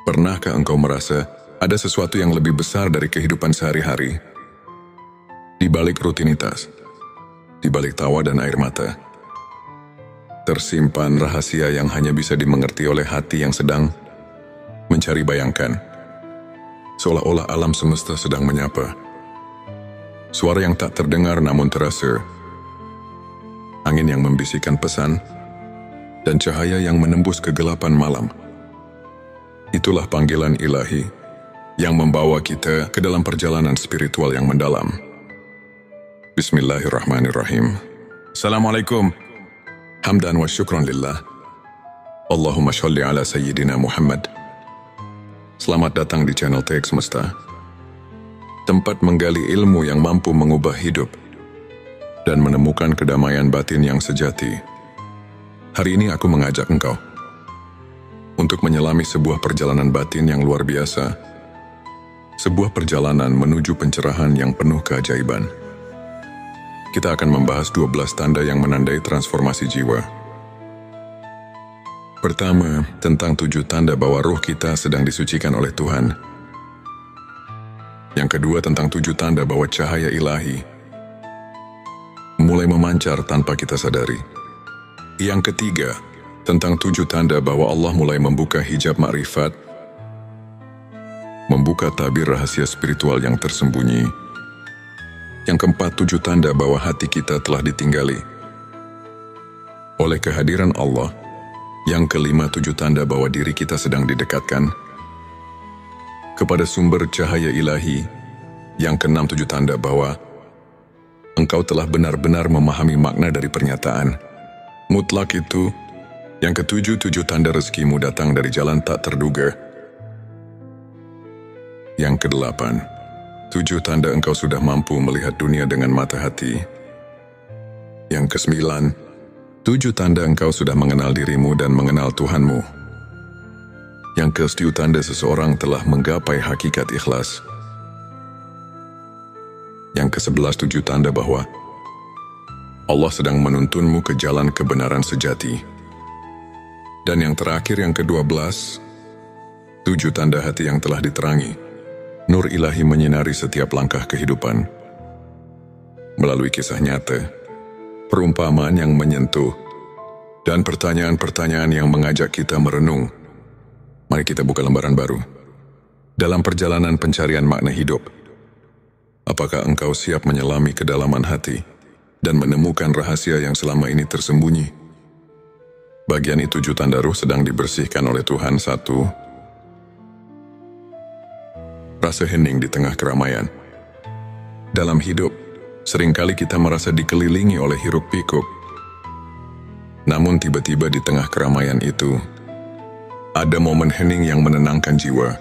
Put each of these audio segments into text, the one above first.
Pernahkah engkau merasa ada sesuatu yang lebih besar dari kehidupan sehari-hari? Di balik rutinitas, di balik tawa dan air mata, tersimpan rahasia yang hanya bisa dimengerti oleh hati yang sedang mencari bayangkan. Seolah-olah alam semesta sedang menyapa. Suara yang tak terdengar namun terasa. Angin yang membisikkan pesan, dan cahaya yang menembus kegelapan malam. Itulah panggilan ilahi yang membawa kita ke dalam perjalanan spiritual yang mendalam. Bismillahirrahmanirrahim. Assalamualaikum. Hamdan wa syukran lillah. Allahumma sholli ala Sayyidina Muhammad. Selamat datang di channel TX Semesta. Tempat menggali ilmu yang mampu mengubah hidup dan menemukan kedamaian batin yang sejati. Hari ini aku mengajak engkau untuk menyelami sebuah perjalanan batin yang luar biasa. Sebuah perjalanan menuju pencerahan yang penuh keajaiban. Kita akan membahas 12 tanda yang menandai transformasi jiwa. Pertama, tentang 7 tanda bahwa roh kita sedang disucikan oleh Tuhan. Yang kedua, tentang 7 tanda bahwa cahaya ilahi mulai memancar tanpa kita sadari. Yang ketiga, tentang 7 tanda bahwa Allah mulai membuka hijab makrifat, membuka tabir rahasia spiritual yang tersembunyi. Yang keempat, 7 tanda bahwa hati kita telah ditinggali oleh kehadiran Allah. Yang kelima, 7 tanda bahwa diri kita sedang didekatkan kepada sumber cahaya ilahi. Yang keenam, 7 tanda bahwa engkau telah benar-benar memahami makna dari pernyataan mutlak itu. Yang ketujuh, 7 tanda rezekimu datang dari jalan tak terduga. Yang kedelapan, 7 tanda engkau sudah mampu melihat dunia dengan mata hati. Yang kesembilan, 7 tanda engkau sudah mengenal dirimu dan mengenal Tuhanmu. Yang ke-10, tanda seseorang telah menggapai hakikat ikhlas. Yang ke-11, 7 tanda bahwa Allah sedang menuntunmu ke jalan kebenaran sejati. Dan yang terakhir, yang ke-12, 7 tanda hati yang telah diterangi. Nur ilahi menyinari setiap langkah kehidupan. Melalui kisah nyata, perumpamaan yang menyentuh, dan pertanyaan-pertanyaan yang mengajak kita merenung. Mari kita buka lembaran baru. Dalam perjalanan pencarian makna hidup, apakah engkau siap menyelami kedalaman hati dan menemukan rahasia yang selama ini tersembunyi? Bagian itu 7 tanda ruh sedang dibersihkan oleh Tuhan. 1. Rasa hening di tengah keramaian. Dalam hidup, seringkali kita merasa dikelilingi oleh hiruk pikuk. Namun tiba-tiba di tengah keramaian itu, ada momen hening yang menenangkan jiwa.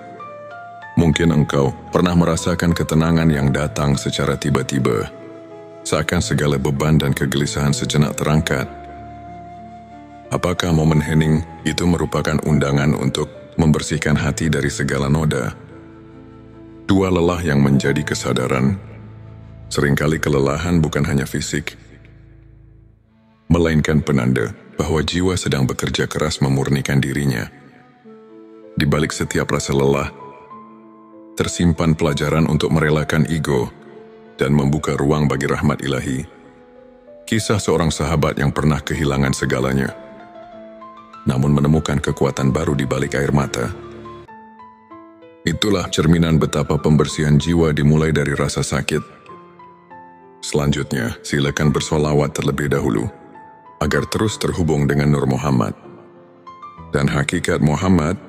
Mungkin engkau pernah merasakan ketenangan yang datang secara tiba-tiba, seakan segala beban dan kegelisahan sejenak terangkat. Apakah momen hening itu merupakan undangan untuk membersihkan hati dari segala noda? 2. Lelah yang menjadi kesadaran. Seringkali kelelahan bukan hanya fisik, melainkan penanda bahwa jiwa sedang bekerja keras memurnikan dirinya. Di balik setiap rasa lelah, tersimpan pelajaran untuk merelakan ego dan membuka ruang bagi rahmat ilahi. Kisah seorang sahabat yang pernah kehilangan segalanya, namun menemukan kekuatan baru di balik air mata. Itulah cerminan betapa pembersihan jiwa dimulai dari rasa sakit. Selanjutnya, silakan bersolawat terlebih dahulu, agar terus terhubung dengan Nur Muhammad dan hakikat Muhammad,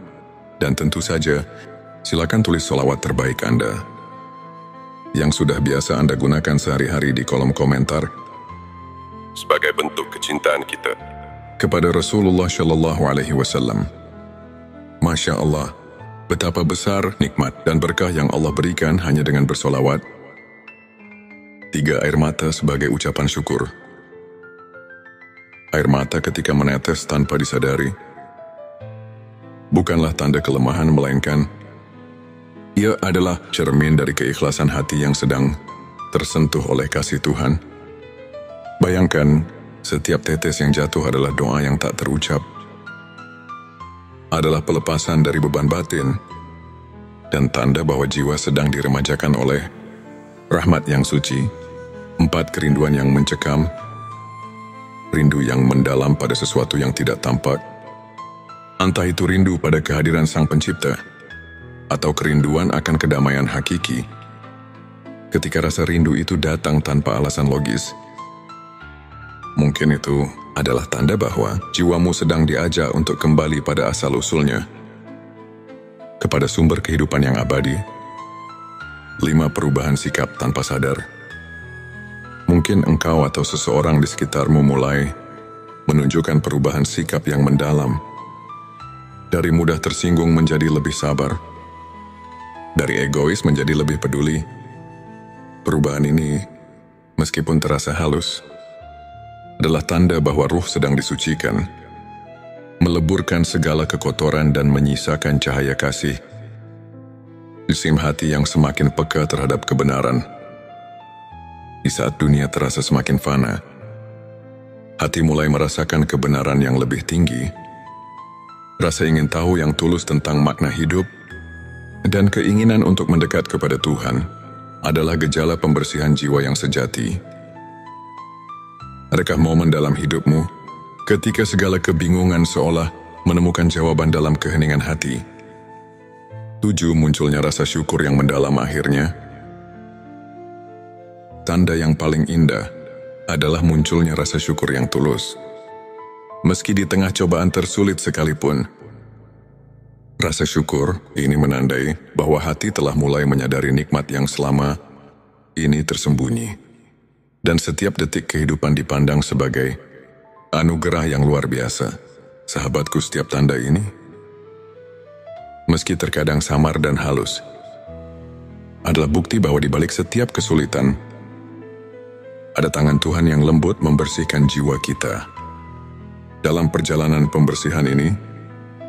dan tentu saja, silakan tulis solawat terbaik Anda yang sudah biasa Anda gunakan sehari-hari di kolom komentar sebagai bentuk kecintaan kita kepada Rasulullah Shallallahu Alaihi Wasallam. Masya Allah, betapa besar nikmat dan berkah yang Allah berikan hanya dengan bersolawat. 3. Air mata sebagai ucapan syukur. Air mata ketika menetes tanpa disadari bukanlah tanda kelemahan, melainkan ia adalah cermin dari keikhlasan hati yang sedang tersentuh oleh kasih Tuhan. Bayangkan, setiap tetes yang jatuh adalah doa yang tak terucap. adalah pelepasan dari beban batin dan tanda bahwa jiwa sedang diremajakan oleh rahmat yang suci. 4. Kerinduan yang mencekam, rindu yang mendalam pada sesuatu yang tidak tampak. Entah itu rindu pada kehadiran Sang Pencipta, atau kerinduan akan kedamaian hakiki. Ketika rasa rindu itu datang tanpa alasan logis, mungkin itu adalah tanda bahwa jiwamu sedang diajak untuk kembali pada asal-usulnya, kepada sumber kehidupan yang abadi. 5. Perubahan sikap tanpa sadar. Mungkin engkau atau seseorang di sekitarmu mulai menunjukkan perubahan sikap yang mendalam. Dari mudah tersinggung menjadi lebih sabar. Dari egois menjadi lebih peduli. Perubahan ini, meskipun terasa halus, adalah tanda bahwa ruh sedang disucikan, meleburkan segala kekotoran dan menyisakan cahaya kasih. Isim hati yang semakin peka terhadap kebenaran. Di saat dunia terasa semakin fana, hati mulai merasakan kebenaran yang lebih tinggi. Rasa ingin tahu yang tulus tentang makna hidup dan keinginan untuk mendekat kepada Tuhan adalah gejala pembersihan jiwa yang sejati. Adakah momen dalam hidupmu ketika segala kebingungan seolah menemukan jawaban dalam keheningan hati? 7. Munculnya rasa syukur yang mendalam akhirnya. Tanda yang paling indah adalah munculnya rasa syukur yang tulus. Meski di tengah cobaan tersulit sekalipun, rasa syukur ini menandai bahwa hati telah mulai menyadari nikmat yang selama ini tersembunyi. Dan setiap detik kehidupan dipandang sebagai anugerah yang luar biasa. Sahabatku, setiap tanda ini, meski terkadang samar dan halus, adalah bukti bahwa di balik setiap kesulitan, ada tangan Tuhan yang lembut membersihkan jiwa kita. Dalam perjalanan pembersihan ini,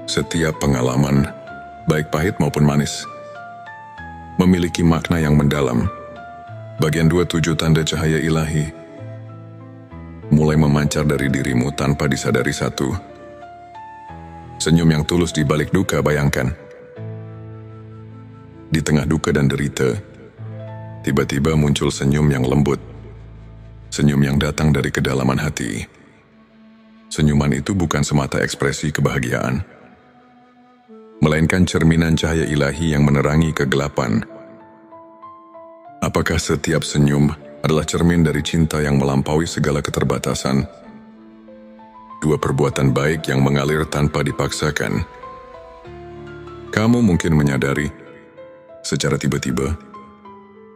setiap pengalaman, baik pahit maupun manis, memiliki makna yang mendalam. Bagian 27. Tanda cahaya ilahi mulai memancar dari dirimu tanpa disadari. 1. Senyum yang tulus di balik duka. Bayangkan, di tengah duka dan derita, tiba-tiba muncul senyum yang lembut. Senyum yang datang dari kedalaman hati. Senyuman itu bukan semata ekspresi kebahagiaan, melainkan cerminan cahaya ilahi yang menerangi kegelapan. Apakah setiap senyum adalah cermin dari cinta yang melampaui segala keterbatasan? 2. Perbuatan baik yang mengalir tanpa dipaksakan. Kamu mungkin menyadari, secara tiba-tiba,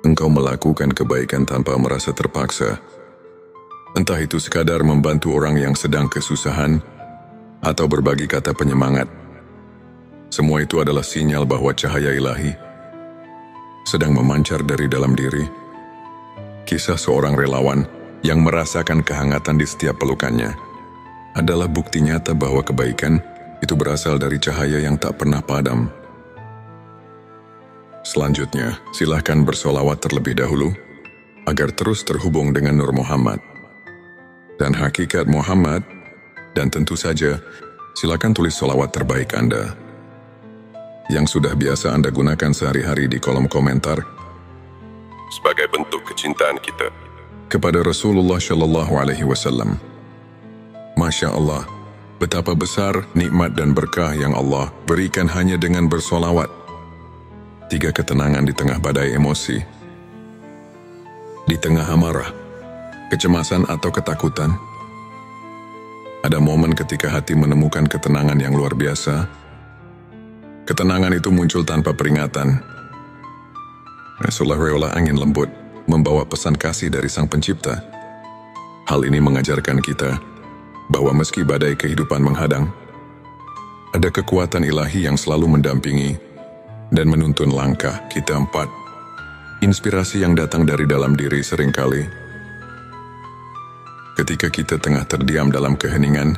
engkau melakukan kebaikan tanpa merasa terpaksa. Entah itu sekadar membantu orang yang sedang kesusahan, atau berbagi kata penyemangat. Semua itu adalah sinyal bahwa cahaya ilahi sedang memancar dari dalam diri. Kisah seorang relawan yang merasakan kehangatan di setiap pelukannya adalah bukti nyata bahwa kebaikan itu berasal dari cahaya yang tak pernah padam. Selanjutnya, silahkan bersolawat terlebih dahulu agar terus terhubung dengan Nur Muhammad dan hakikat Muhammad, dan tentu saja silakan tulis solawat terbaik Anda yang sudah biasa Anda gunakan sehari-hari di kolom komentar sebagai bentuk kecintaan kita kepada Rasulullah Shallallahu Alaihi Wasallam. Masya Allah, betapa besar nikmat dan berkah yang Allah berikan hanya dengan bersolawat. 3. Ketenangan di tengah badai emosi. Di tengah amarah, kecemasan atau ketakutan, ada momen ketika hati menemukan ketenangan yang luar biasa. Ketenangan itu muncul tanpa peringatan. Seolah-olah angin lembut membawa pesan kasih dari Sang Pencipta. Hal ini mengajarkan kita bahwa meski badai kehidupan menghadang, ada kekuatan ilahi yang selalu mendampingi dan menuntun langkah kita. 4. Inspirasi yang datang dari dalam diri. Seringkali ketika kita tengah terdiam dalam keheningan,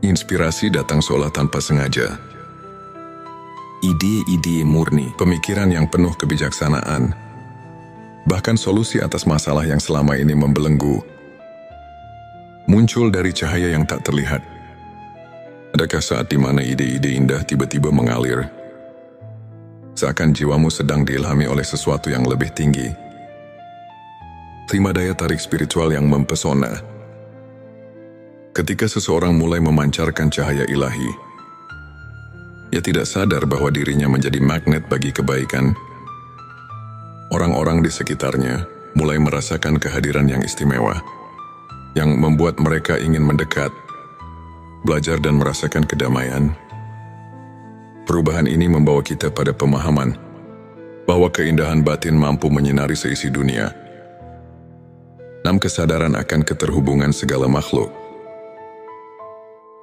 inspirasi datang seolah tanpa sengaja. Ide-ide murni, pemikiran yang penuh kebijaksanaan, bahkan solusi atas masalah yang selama ini membelenggu, muncul dari cahaya yang tak terlihat. Adakah saat di mana ide-ide indah tiba-tiba mengalir? Seakan jiwamu sedang diilhami oleh sesuatu yang lebih tinggi. Terima daya tarik spiritual yang mempesona. Ketika seseorang mulai memancarkan cahaya ilahi, ia tidak sadar bahwa dirinya menjadi magnet bagi kebaikan. Orang-orang di sekitarnya mulai merasakan kehadiran yang istimewa, yang membuat mereka ingin mendekat, belajar dan merasakan kedamaian. Perubahan ini membawa kita pada pemahaman bahwa keindahan batin mampu menyinari seisi dunia. 6. Kesadaran akan keterhubungan segala makhluk.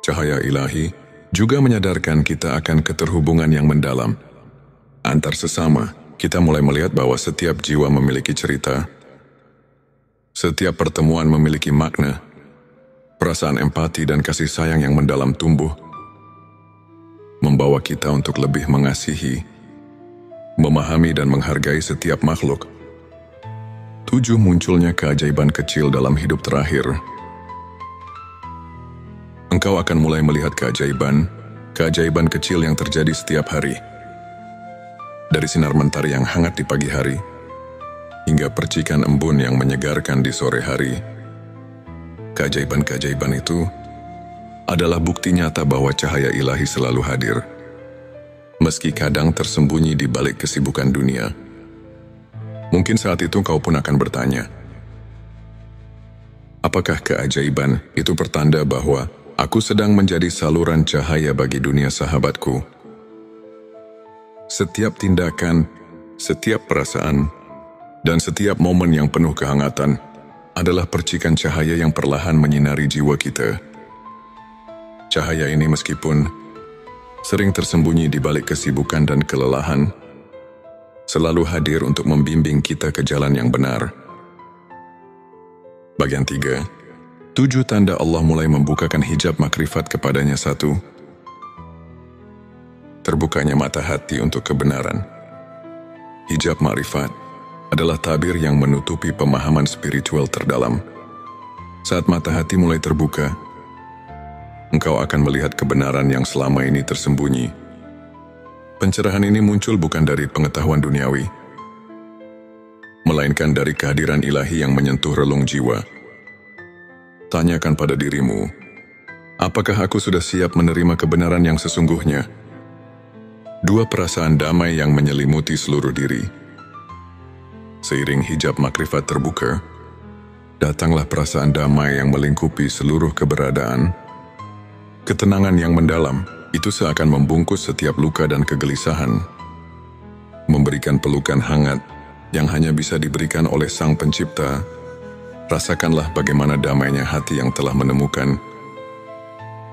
Cahaya ilahi juga menyadarkan kita akan keterhubungan yang mendalam. Antar sesama, kita mulai melihat bahwa setiap jiwa memiliki cerita, setiap pertemuan memiliki makna. Perasaan empati dan kasih sayang yang mendalam tumbuh, membawa kita untuk lebih mengasihi, memahami dan menghargai setiap makhluk. 7. Munculnya keajaiban kecil dalam hidup terakhir. Engkau akan mulai melihat keajaiban kecil yang terjadi setiap hari. Dari sinar mentari yang hangat di pagi hari, hingga percikan embun yang menyegarkan di sore hari. Keajaiban-keajaiban itu adalah bukti nyata bahwa cahaya ilahi selalu hadir, meski kadang tersembunyi di balik kesibukan dunia. Mungkin saat itu kau pun akan bertanya, apakah keajaiban itu pertanda bahwa aku sedang menjadi saluran cahaya bagi dunia sahabatku? Setiap tindakan, setiap perasaan, dan setiap momen yang penuh kehangatan adalah percikan cahaya yang perlahan menyinari jiwa kita. Cahaya ini meskipun sering tersembunyi di balik kesibukan dan kelelahan, selalu hadir untuk membimbing kita ke jalan yang benar. Bagian 3. 7 tanda Allah mulai membukakan hijab makrifat kepadanya. 1. Terbukanya mata hati untuk kebenaran. Hijab makrifat adalah tabir yang menutupi pemahaman spiritual terdalam. Saat mata hati mulai terbuka, engkau akan melihat kebenaran yang selama ini tersembunyi. Pencerahan ini muncul bukan dari pengetahuan duniawi, melainkan dari kehadiran ilahi yang menyentuh relung jiwa. Tanyakan pada dirimu, apakah aku sudah siap menerima kebenaran yang sesungguhnya? 2. Perasaan damai yang menyelimuti seluruh diri. Seiring hijab makrifat terbuka, datanglah perasaan damai yang melingkupi seluruh keberadaan. Ketenangan yang mendalam itu seakan membungkus setiap luka dan kegelisahan, memberikan pelukan hangat yang hanya bisa diberikan oleh Sang Pencipta. Rasakanlah bagaimana damainya hati yang telah menemukan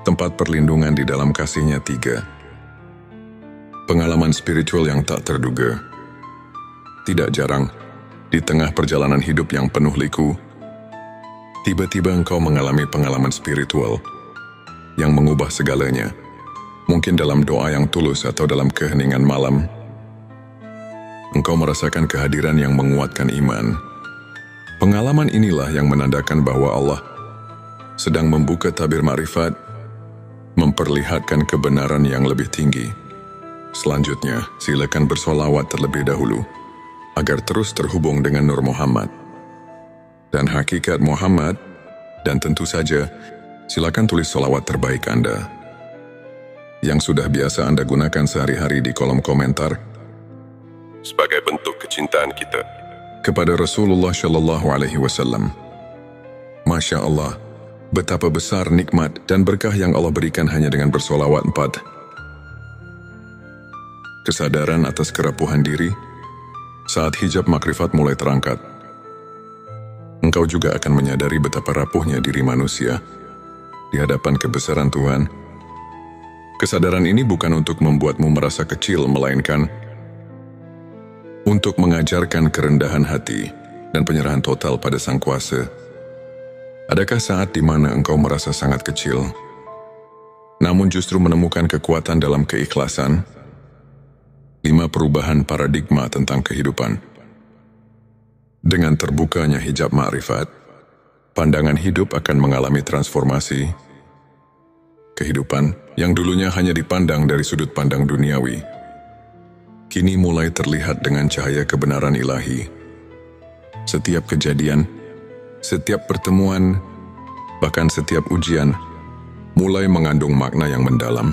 tempat perlindungan di dalam kasih-Nya. 3. Pengalaman spiritual yang tak terduga. Tidak jarang, di tengah perjalanan hidup yang penuh liku, tiba-tiba engkau mengalami pengalaman spiritual yang mengubah segalanya. Mungkin dalam doa yang tulus atau dalam keheningan malam, engkau merasakan kehadiran yang menguatkan iman. Pengalaman inilah yang menandakan bahwa Allah sedang membuka tabir makrifat, memperlihatkan kebenaran yang lebih tinggi. Selanjutnya, silakan bersolawat terlebih dahulu, agar terus terhubung dengan Nur Muhammad dan hakikat Muhammad, dan tentu saja, silakan tulis solawat terbaik Anda yang sudah biasa Anda gunakan sehari-hari di kolom komentar sebagai bentuk kecintaan kita kepada Rasulullah Shallallahu Alaihi Wasallam. Masya Allah, betapa besar nikmat dan berkah yang Allah berikan hanya dengan bersolawat. 4. Kesadaran atas kerapuhan diri. Saat hijab makrifat mulai terangkat, engkau juga akan menyadari betapa rapuhnya diri manusia di hadapan kebesaran Tuhan. Kesadaran ini bukan untuk membuatmu merasa kecil, melainkan untuk mengajarkan kerendahan hati dan penyerahan total pada Sang Kuasa. Adakah saat di mana engkau merasa sangat kecil, namun justru menemukan kekuatan dalam keikhlasan? 5. Perubahan paradigma tentang kehidupan. Dengan terbukanya hijab ma'rifat, pandangan hidup akan mengalami transformasi. Kehidupan yang dulunya hanya dipandang dari sudut pandang duniawi, kini mulai terlihat dengan cahaya kebenaran ilahi. Setiap kejadian, setiap pertemuan, bahkan setiap ujian, mulai mengandung makna yang mendalam.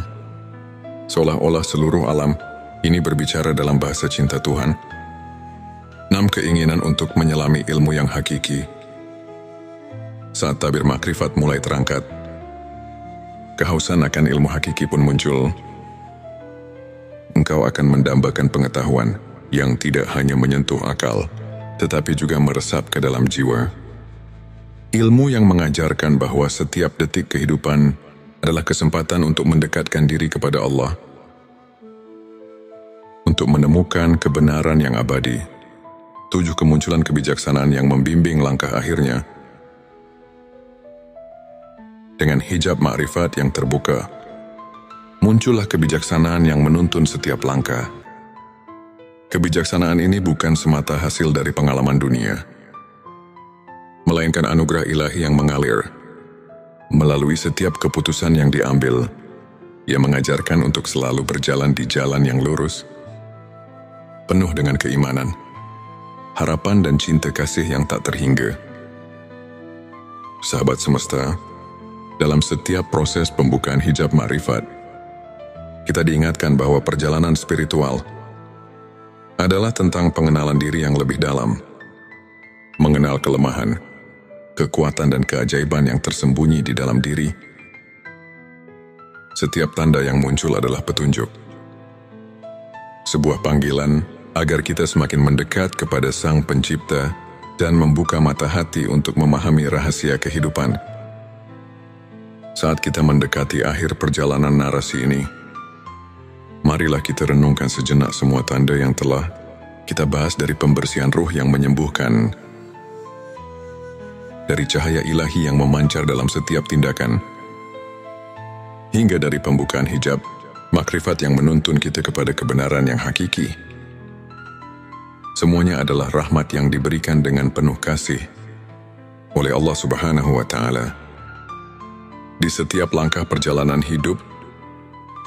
Seolah-olah seluruh alam ini berbicara dalam bahasa cinta Tuhan. 6 keinginan untuk menyelami ilmu yang hakiki. Saat tabir makrifat mulai terangkat, kehausan akan ilmu hakiki pun muncul. Engkau akan mendambakan pengetahuan yang tidak hanya menyentuh akal, tetapi juga meresap ke dalam jiwa. Ilmu yang mengajarkan bahwa setiap detik kehidupan adalah kesempatan untuk mendekatkan diri kepada Allah, untuk menemukan kebenaran yang abadi. 7 kemunculan kebijaksanaan yang membimbing langkah akhirnya. Dengan hijab makrifat yang terbuka, muncullah kebijaksanaan yang menuntun setiap langkah. Kebijaksanaan ini bukan semata hasil dari pengalaman dunia, melainkan anugerah ilahi yang mengalir melalui setiap keputusan yang diambil. Ia mengajarkan untuk selalu berjalan di jalan yang lurus, penuh dengan keimanan, harapan dan cinta kasih yang tak terhingga. Sahabat semesta, dalam setiap proses pembukaan hijab makrifat, kita diingatkan bahwa perjalanan spiritual adalah tentang pengenalan diri yang lebih dalam, mengenal kelemahan, kekuatan dan keajaiban yang tersembunyi di dalam diri. Setiap tanda yang muncul adalah petunjuk, sebuah panggilan agar kita semakin mendekat kepada Sang Pencipta dan membuka mata hati untuk memahami rahasia kehidupan. Saat kita mendekati akhir perjalanan narasi ini, marilah kita renungkan sejenak semua tanda yang telah kita bahas, dari pembersihan ruh yang menyembuhkan, dari cahaya ilahi yang memancar dalam setiap tindakan, hingga dari pembukaan hijab makrifat yang menuntun kita kepada kebenaran yang hakiki. Semuanya adalah rahmat yang diberikan dengan penuh kasih oleh Allah Subhanahu wa Ta'ala. Di setiap langkah perjalanan hidup,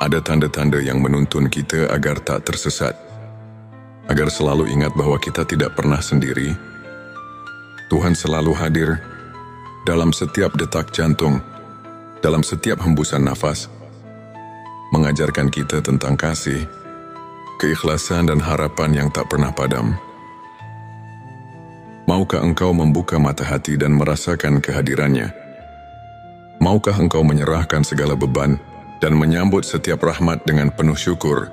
ada tanda-tanda yang menuntun kita agar tak tersesat, agar selalu ingat bahwa kita tidak pernah sendiri. Tuhan selalu hadir dalam setiap detak jantung, dalam setiap hembusan nafas, mengajarkan kita tentang kasih, keikhlasan dan harapan yang tak pernah padam. Maukah engkau membuka mata hati dan merasakan kehadirannya? Maukah engkau menyerahkan segala beban dan menyambut setiap rahmat dengan penuh syukur?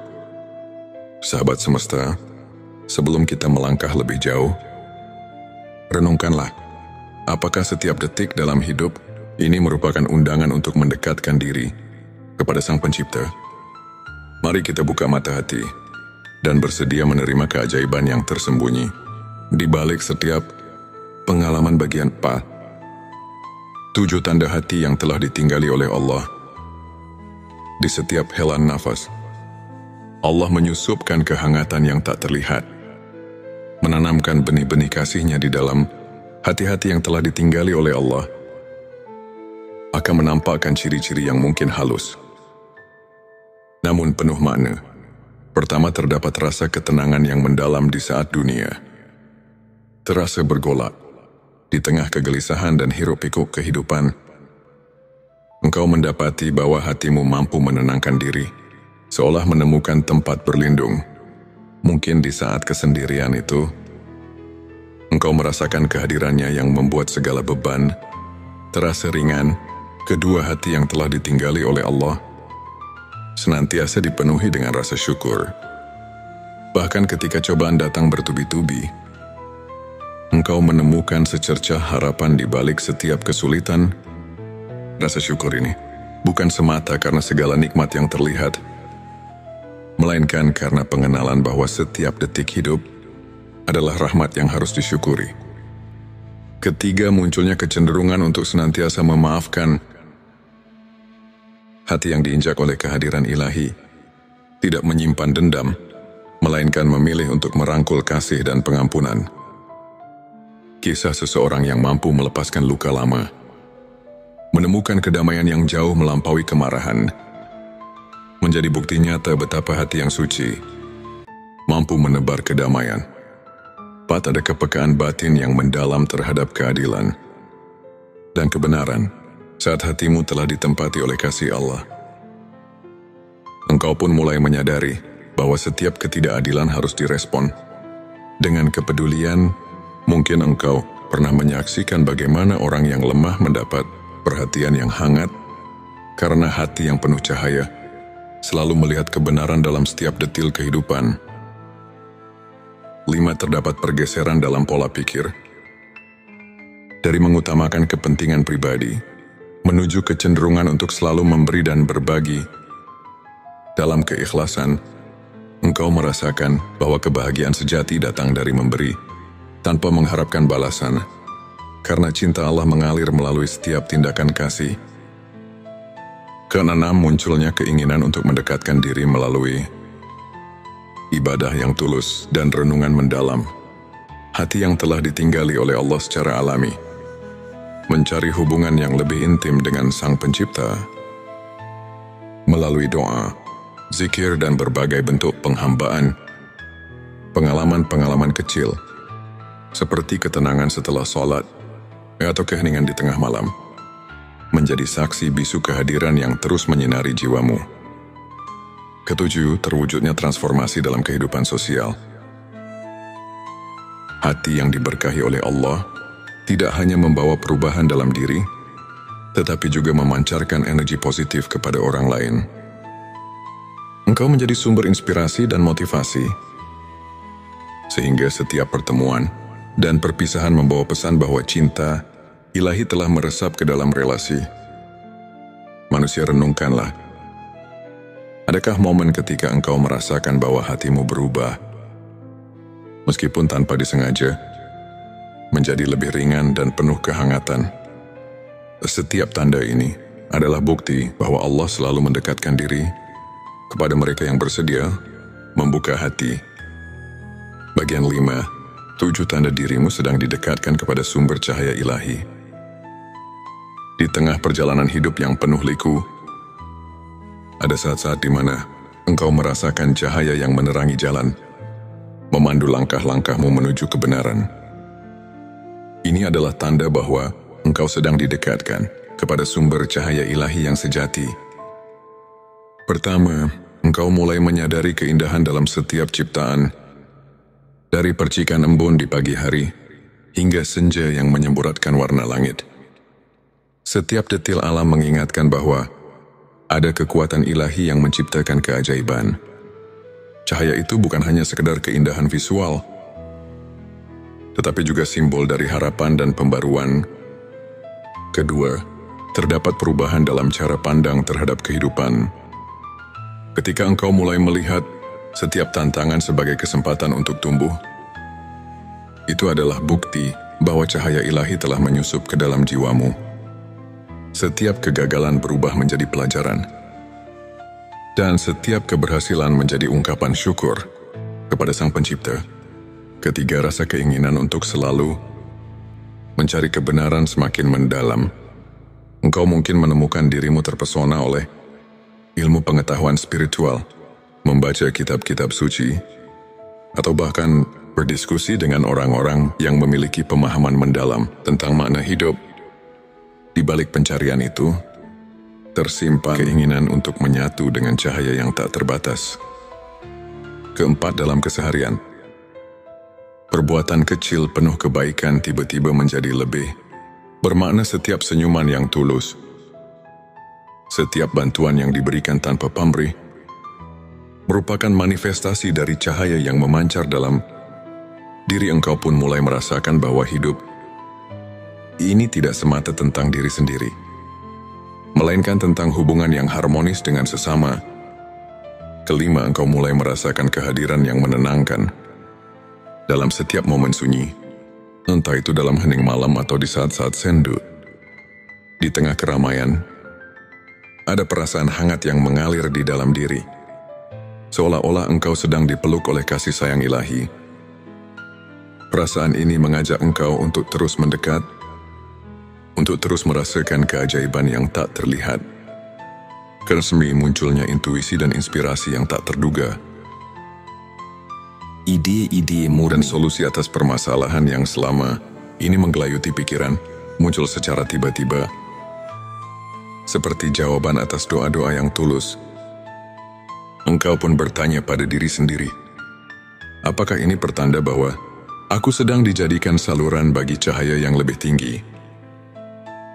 Sahabat semesta, sebelum kita melangkah lebih jauh, renungkanlah, apakah setiap detik dalam hidup ini merupakan undangan untuk mendekatkan diri kepada Sang Pencipta? Mari kita buka mata hati dan bersedia menerima keajaiban yang tersembunyi di balik setiap pengalaman bagian 4. 7 tanda hati yang telah ditinggali oleh Allah. Di setiap helaan nafas, Allah menyusupkan kehangatan yang tak terlihat, menanamkan benih-benih kasih-Nya di dalam hati-hati yang telah ditinggali oleh Allah. Akan menampakkan ciri-ciri yang mungkin halus, namun penuh makna. Pertama, terdapat rasa ketenangan yang mendalam di saat dunia terasa bergolak. Di tengah kegelisahan dan hiruk-pikuk kehidupan, engkau mendapati bahwa hatimu mampu menenangkan diri, seolah menemukan tempat berlindung. Mungkin di saat kesendirian itu, engkau merasakan kehadirannya yang membuat segala beban terasa ringan. Kedua, hati yang telah ditinggali oleh Allah senantiasa dipenuhi dengan rasa syukur. Bahkan ketika cobaan datang bertubi-tubi, engkau menemukan secercah harapan di balik setiap kesulitan. Rasa syukur ini bukan semata karena segala nikmat yang terlihat, melainkan karena pengenalan bahwa setiap detik hidup adalah rahmat yang harus disyukuri. Ketiga, munculnya kecenderungan untuk senantiasa memaafkan. Hati yang diinjak oleh kehadiran ilahi tidak menyimpan dendam, melainkan memilih untuk merangkul kasih dan pengampunan. Kisah seseorang yang mampu melepaskan luka lama Menemukan kedamaian yang jauh melampaui kemarahan menjadi bukti nyata betapa hati yang suci mampu menebar kedamaian. 4. Ada kepekaan batin yang mendalam terhadap keadilan dan kebenaran saat hatimu telah ditempati oleh kasih Allah. Engkau pun mulai menyadari bahwa setiap ketidakadilan harus direspon dengan kepedulian. Mungkin engkau pernah menyaksikan bagaimana orang yang lemah mendapat perhatian yang hangat karena hati yang penuh cahaya selalu melihat kebenaran dalam setiap detil kehidupan. 5. Terdapat pergeseran dalam pola pikir dari mengutamakan kepentingan pribadi menuju kecenderungan untuk selalu memberi dan berbagi. Dalam keikhlasan, engkau merasakan bahwa kebahagiaan sejati datang dari memberi tanpa mengharapkan balasan. Karena cinta Allah mengalir melalui setiap tindakan kasih. 6. Munculnya keinginan untuk mendekatkan diri melalui ibadah yang tulus dan renungan mendalam. Hati yang telah ditinggali oleh Allah secara alami mencari hubungan yang lebih intim dengan Sang Pencipta melalui doa, zikir, dan berbagai bentuk penghambaan. Pengalaman-pengalaman kecil seperti ketenangan setelah sholat atau keheningan di tengah malam menjadi saksi bisu kehadiran yang terus menyinari jiwamu. 7. Terwujudnya transformasi dalam kehidupan sosial. Hati yang diberkahi oleh Allah tidak hanya membawa perubahan dalam diri, tetapi juga memancarkan energi positif kepada orang lain. Engkau menjadi sumber inspirasi dan motivasi, sehingga setiap pertemuan dan perpisahan membawa pesan bahwa cinta ilahi telah meresap ke dalam relasi. Manusia, renungkanlah. Adakah momen ketika engkau merasakan bahwa hatimu berubah, meskipun tanpa disengaja, menjadi lebih ringan dan penuh kehangatan? Setiap tanda ini adalah bukti bahwa Allah selalu mendekatkan diri kepada mereka yang bersedia membuka hati. Bagian 5. 7 tanda dirimu sedang didekatkan kepada sumber cahaya ilahi. Di tengah perjalanan hidup yang penuh liku, ada saat-saat di mana engkau merasakan cahaya yang menerangi jalan, memandu langkah-langkahmu menuju kebenaran. Ini adalah tanda bahwa engkau sedang didekatkan kepada sumber cahaya ilahi yang sejati. Pertama, engkau mulai menyadari keindahan dalam setiap ciptaan, dari percikan embun di pagi hari hingga senja yang menyemburatkan warna langit. Setiap detil alam mengingatkan bahwa ada kekuatan ilahi yang menciptakan keajaiban. Cahaya itu bukan hanya sekedar keindahan visual, tetapi juga simbol dari harapan dan pembaruan. Kedua, terdapat perubahan dalam cara pandang terhadap kehidupan. Ketika engkau mulai melihat setiap tantangan sebagai kesempatan untuk tumbuh, itu adalah bukti bahwa cahaya ilahi telah menyusup ke dalam jiwamu. Setiap kegagalan berubah menjadi pelajaran, dan setiap keberhasilan menjadi ungkapan syukur kepada Sang Pencipta. Ketiga, rasa keinginan untuk selalu mencari kebenaran semakin mendalam. Engkau mungkin menemukan dirimu terpesona oleh ilmu pengetahuan spiritual, membaca kitab-kitab suci, atau bahkan berdiskusi dengan orang-orang yang memiliki pemahaman mendalam tentang makna hidup. Di balik pencarian itu, tersimpan keinginan untuk menyatu dengan cahaya yang tak terbatas. Keempat, dalam keseharian, perbuatan kecil penuh kebaikan tiba-tiba menjadi lebih bermakna. Setiap senyuman yang tulus, setiap bantuan yang diberikan tanpa pamrih, merupakan manifestasi dari cahaya yang memancar dalam diri. Engkau pun mulai merasakan bahwa hidup ini tidak semata tentang diri sendiri, melainkan tentang hubungan yang harmonis dengan sesama. Kelima, engkau mulai merasakan kehadiran yang menenangkan dalam setiap momen sunyi, entah itu dalam hening malam atau di saat-saat sendu. Di tengah keramaian, ada perasaan hangat yang mengalir di dalam diri, seolah-olah engkau sedang dipeluk oleh kasih sayang ilahi. Perasaan ini mengajak engkau untuk terus mendekat, untuk terus merasakan keajaiban yang tak terlihat. Keresmi munculnya intuisi dan inspirasi yang tak terduga. Ide-ide dan solusi atas permasalahan yang selama ini menggelayuti pikiran muncul secara tiba-tiba, seperti jawaban atas doa-doa yang tulus. Engkau pun bertanya pada diri sendiri, apakah ini pertanda bahwa aku sedang dijadikan saluran bagi cahaya yang lebih tinggi?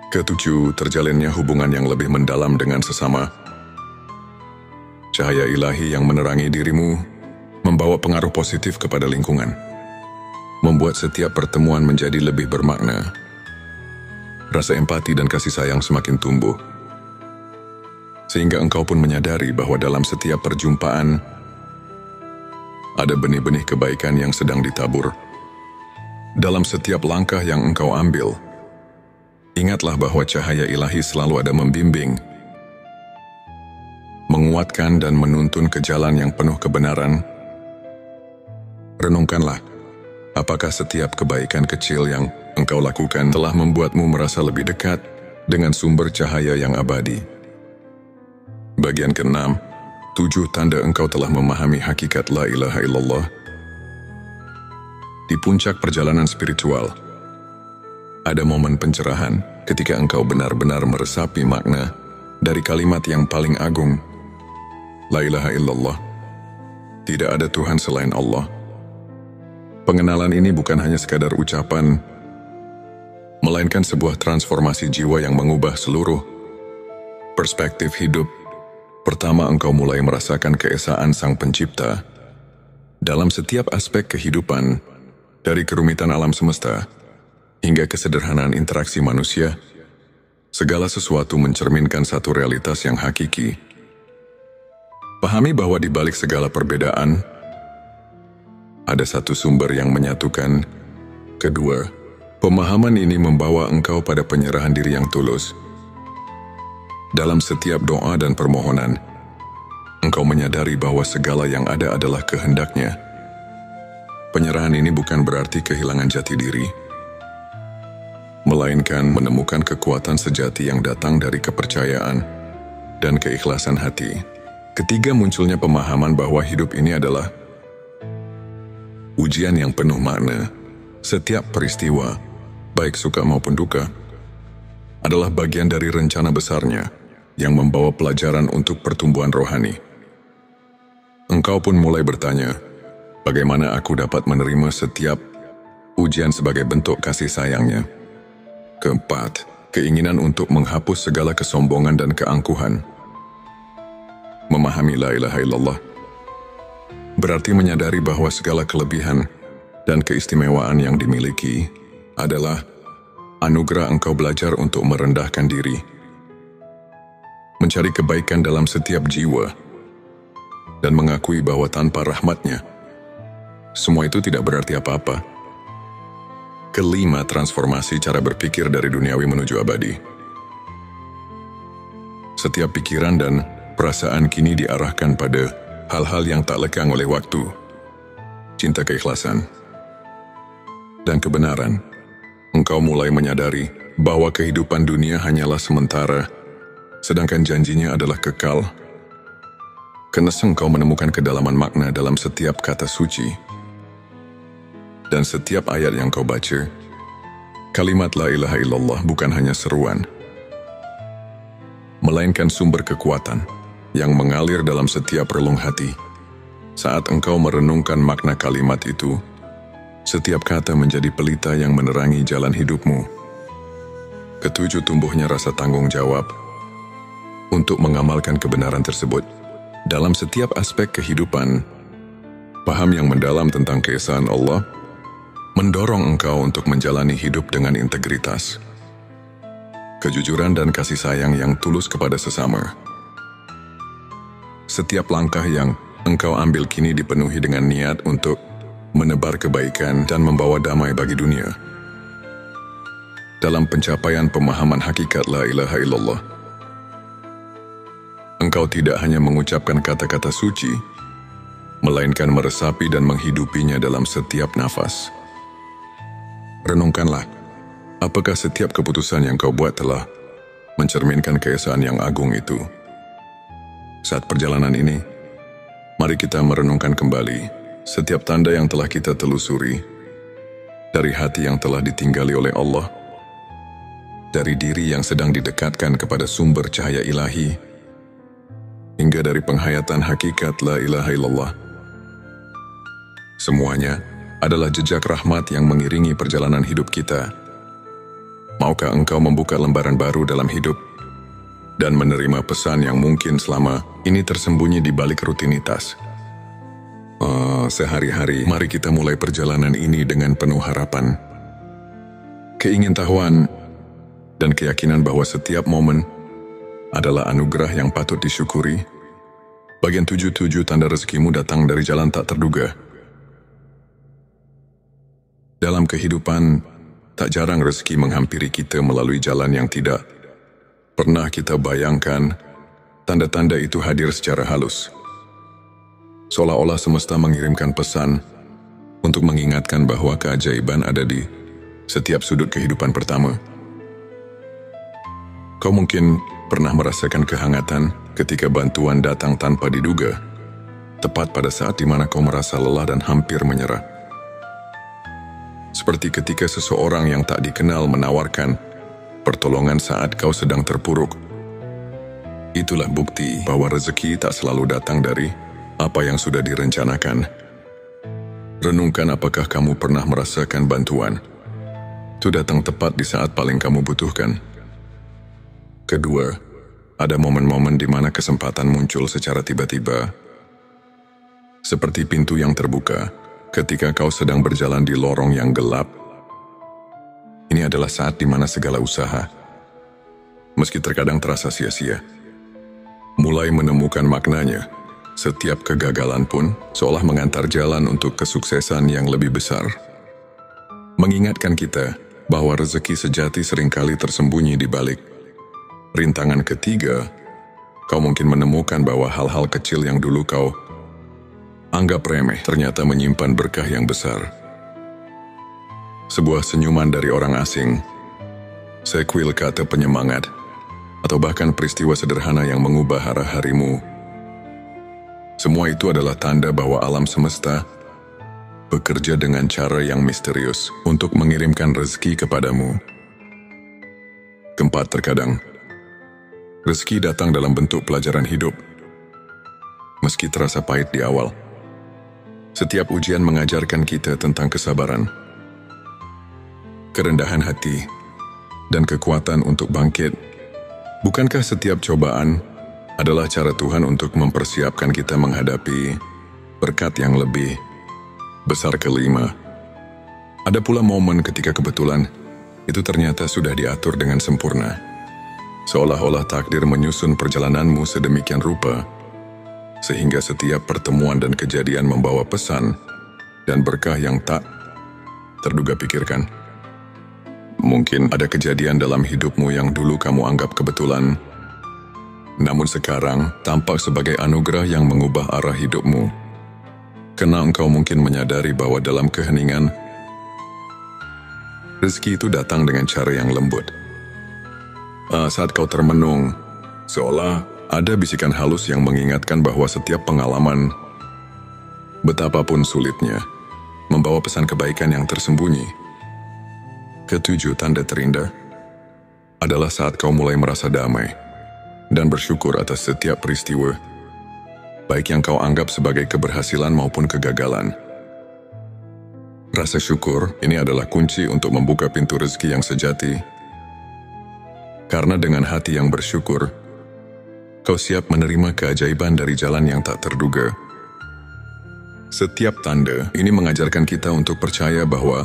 Ketujuh, terjalinnya hubungan yang lebih mendalam dengan sesama. Cahaya ilahi yang menerangi dirimu membawa pengaruh positif kepada lingkungan, membuat setiap pertemuan menjadi lebih bermakna. Rasa empati dan kasih sayang semakin tumbuh, sehingga engkau pun menyadari bahwa dalam setiap perjumpaan ada benih-benih kebaikan yang sedang ditabur. Dalam setiap langkah yang engkau ambil, ingatlah bahwa cahaya ilahi selalu ada membimbing, menguatkan dan menuntun ke jalan yang penuh kebenaran. Renungkanlah, apakah setiap kebaikan kecil yang engkau lakukan telah membuatmu merasa lebih dekat dengan sumber cahaya yang abadi. Bagian ke-6, 7 tanda engkau telah memahami hakikat la ilaha illallah. Di puncak perjalanan spiritual, ada momen pencerahan ketika engkau benar-benar meresapi makna dari kalimat yang paling agung, la ilaha illallah. Tidak ada Tuhan selain Allah. Pengenalan ini bukan hanya sekadar ucapan, melainkan sebuah transformasi jiwa yang mengubah seluruh perspektif hidup. Pertama, engkau mulai merasakan keesaan Sang Pencipta dalam setiap aspek kehidupan, dari kerumitan alam semesta hingga kesederhanaan interaksi manusia. Segala sesuatu mencerminkan satu realitas yang hakiki. Pahami bahwa di balik segala perbedaan, ada satu sumber yang menyatukan. Kedua, pemahaman ini membawa engkau pada penyerahan diri yang tulus. Dalam setiap doa dan permohonan, engkau menyadari bahwa segala yang ada adalah kehendak-Nya. Penyerahan ini bukan berarti kehilangan jati diri, melainkan menemukan kekuatan sejati yang datang dari kepercayaan dan keikhlasan hati. Ketiga, munculnya pemahaman bahwa hidup ini adalah ujian yang penuh makna. Setiap peristiwa, baik suka maupun duka, adalah bagian dari rencana besarnya yang membawa pelajaran untuk pertumbuhan rohani. Engkau pun mulai bertanya, bagaimana aku dapat menerima setiap ujian sebagai bentuk kasih sayang-Nya? Keempat, keinginan untuk menghapus segala kesombongan dan keangkuhan. Memahami la ilaha illallah berarti menyadari bahwa segala kelebihan dan keistimewaan yang dimiliki adalah anugerah. Engkau belajar untuk merendahkan diri, mencari kebaikan dalam setiap jiwa, dan mengakui bahwa tanpa rahmat-Nya, semua itu tidak berarti apa-apa. Kelima, transformasi cara berpikir dari duniawi menuju abadi. Setiap pikiran dan perasaan kini diarahkan pada hal-hal yang tak lekang oleh waktu, cinta, keikhlasan, dan kebenaran. Engkau mulai menyadari bahwa kehidupan dunia hanyalah sementara, sedangkan janjinya adalah kekal. Karena engkau menemukan kedalaman makna dalam setiap kata suci dan setiap ayat yang kau baca. Kalimat la ilaha illallah bukan hanya seruan, melainkan sumber kekuatan yang mengalir dalam setiap relung hati. Saat engkau merenungkan makna kalimat itu, setiap kata menjadi pelita yang menerangi jalan hidupmu. Ketujuh, tumbuhnya rasa tanggung jawab untuk mengamalkan kebenaran tersebut. Dalam setiap aspek kehidupan, paham yang mendalam tentang keesaan Allah mendorong engkau untuk menjalani hidup dengan integritas, kejujuran dan kasih sayang yang tulus kepada sesama. Setiap langkah yang engkau ambil kini dipenuhi dengan niat untuk menebar kebaikan dan membawa damai bagi dunia. Dalam pencapaian pemahaman hakikat la ilaha illallah, engkau tidak hanya mengucapkan kata-kata suci, melainkan meresapi dan menghidupinya dalam setiap nafas. Renungkanlah, Apakah setiap keputusan yang kau buat telah mencerminkan keesaan yang agung itu? Saat perjalanan ini, mari kita merenungkan kembali setiap tanda yang telah kita telusuri, dari hati yang telah ditinggali oleh Allah, dari diri yang sedang didekatkan kepada sumber cahaya ilahi, hingga dari penghayatan hakikat la ilaha illallah. Semuanya adalah jejak rahmat yang mengiringi perjalanan hidup kita. Maukah engkau membuka lembaran baru dalam hidup dan menerima pesan yang mungkin selama ini tersembunyi di balik rutinitas? Sehari-hari, mari kita mulai perjalanan ini dengan penuh harapan, keingintahuan, dan keyakinan bahwa setiap momen adalah anugerah yang patut disyukuri. Bagian 7 tanda rezekimu datang dari jalan tak terduga. Dalam kehidupan, tak jarang rezeki menghampiri kita melalui jalan yang tidak pernah kita bayangkan. Tanda-tanda itu hadir secara halus, seolah-olah semesta mengirimkan pesan untuk mengingatkan bahwa keajaiban ada di setiap sudut kehidupan pertama. Kau mungkin pernah merasakan kehangatan ketika bantuan datang tanpa diduga, tepat pada saat di mana kau merasa lelah dan hampir menyerah. Seperti ketika seseorang yang tak dikenal menawarkan pertolongan saat kau sedang terpuruk. Itulah bukti bahwa rezeki tak selalu datang dari apa yang sudah direncanakan. Renungkan, apakah kamu pernah merasakan bantuan itu datang tepat di saat paling kamu butuhkan? Kedua, ada momen-momen di mana kesempatan muncul secara tiba-tiba, seperti pintu yang terbuka ketika kau sedang berjalan di lorong yang gelap. Ini adalah saat di mana segala usaha, meski terkadang terasa sia-sia, mulai menemukan maknanya. Setiap kegagalan pun seolah mengantar jalan untuk kesuksesan yang lebih besar. Mengingatkan kita bahwa rezeki sejati seringkali tersembunyi di balik rintangan. Ketiga, kau mungkin menemukan bahwa hal-hal kecil yang dulu kau anggap remeh ternyata menyimpan berkah yang besar. Sebuah senyuman dari orang asing, sekuil kata penyemangat, atau bahkan peristiwa sederhana yang mengubah arah harimu. Semua itu adalah tanda bahwa alam semesta bekerja dengan cara yang misterius untuk mengirimkan rezeki kepadamu. Keempat, terkadang rezeki datang dalam bentuk pelajaran hidup. Meski terasa pahit di awal, setiap ujian mengajarkan kita tentang kesabaran, kerendahan hati, dan kekuatan untuk bangkit. Bukankah setiap cobaan adalah cara Tuhan untuk mempersiapkan kita menghadapi berkat yang lebih besar? Kelima, ada pula momen ketika kebetulan itu ternyata sudah diatur dengan sempurna, seolah-olah takdir menyusun perjalananmu sedemikian rupa, sehingga setiap pertemuan dan kejadian membawa pesan dan berkah yang tak terduga. Pikirkan, mungkin ada kejadian dalam hidupmu yang dulu kamu anggap kebetulan, namun sekarang tampak sebagai anugerah yang mengubah arah hidupmu. Karena engkau mungkin menyadari bahwa dalam keheningan, rezeki itu datang dengan cara yang lembut. Saat kau termenung, seolah ada bisikan halus yang mengingatkan bahwa setiap pengalaman, betapapun sulitnya, membawa pesan kebaikan yang tersembunyi. Ketujuh, tanda terindah adalah saat kau mulai merasa damai dan bersyukur atas setiap peristiwa, baik yang kau anggap sebagai keberhasilan maupun kegagalan. Rasa syukur ini adalah kunci untuk membuka pintu rezeki yang sejati. Karena dengan hati yang bersyukur, kau siap menerima keajaiban dari jalan yang tak terduga. Setiap tanda ini mengajarkan kita untuk percaya bahwa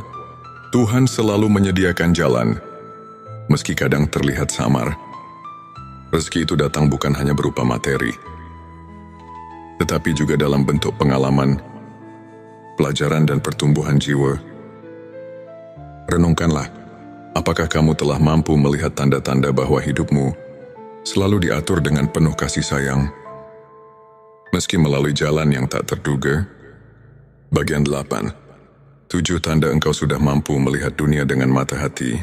Tuhan selalu menyediakan jalan, meski kadang terlihat samar. Rezeki itu datang bukan hanya berupa materi, tetapi juga dalam bentuk pengalaman, pelajaran, dan pertumbuhan jiwa. Renungkanlah, apakah kamu telah mampu melihat tanda-tanda bahwa hidupmu selalu diatur dengan penuh kasih sayang, meski melalui jalan yang tak terduga? Bagian 8. 7 tanda engkau sudah mampu melihat dunia dengan mata hati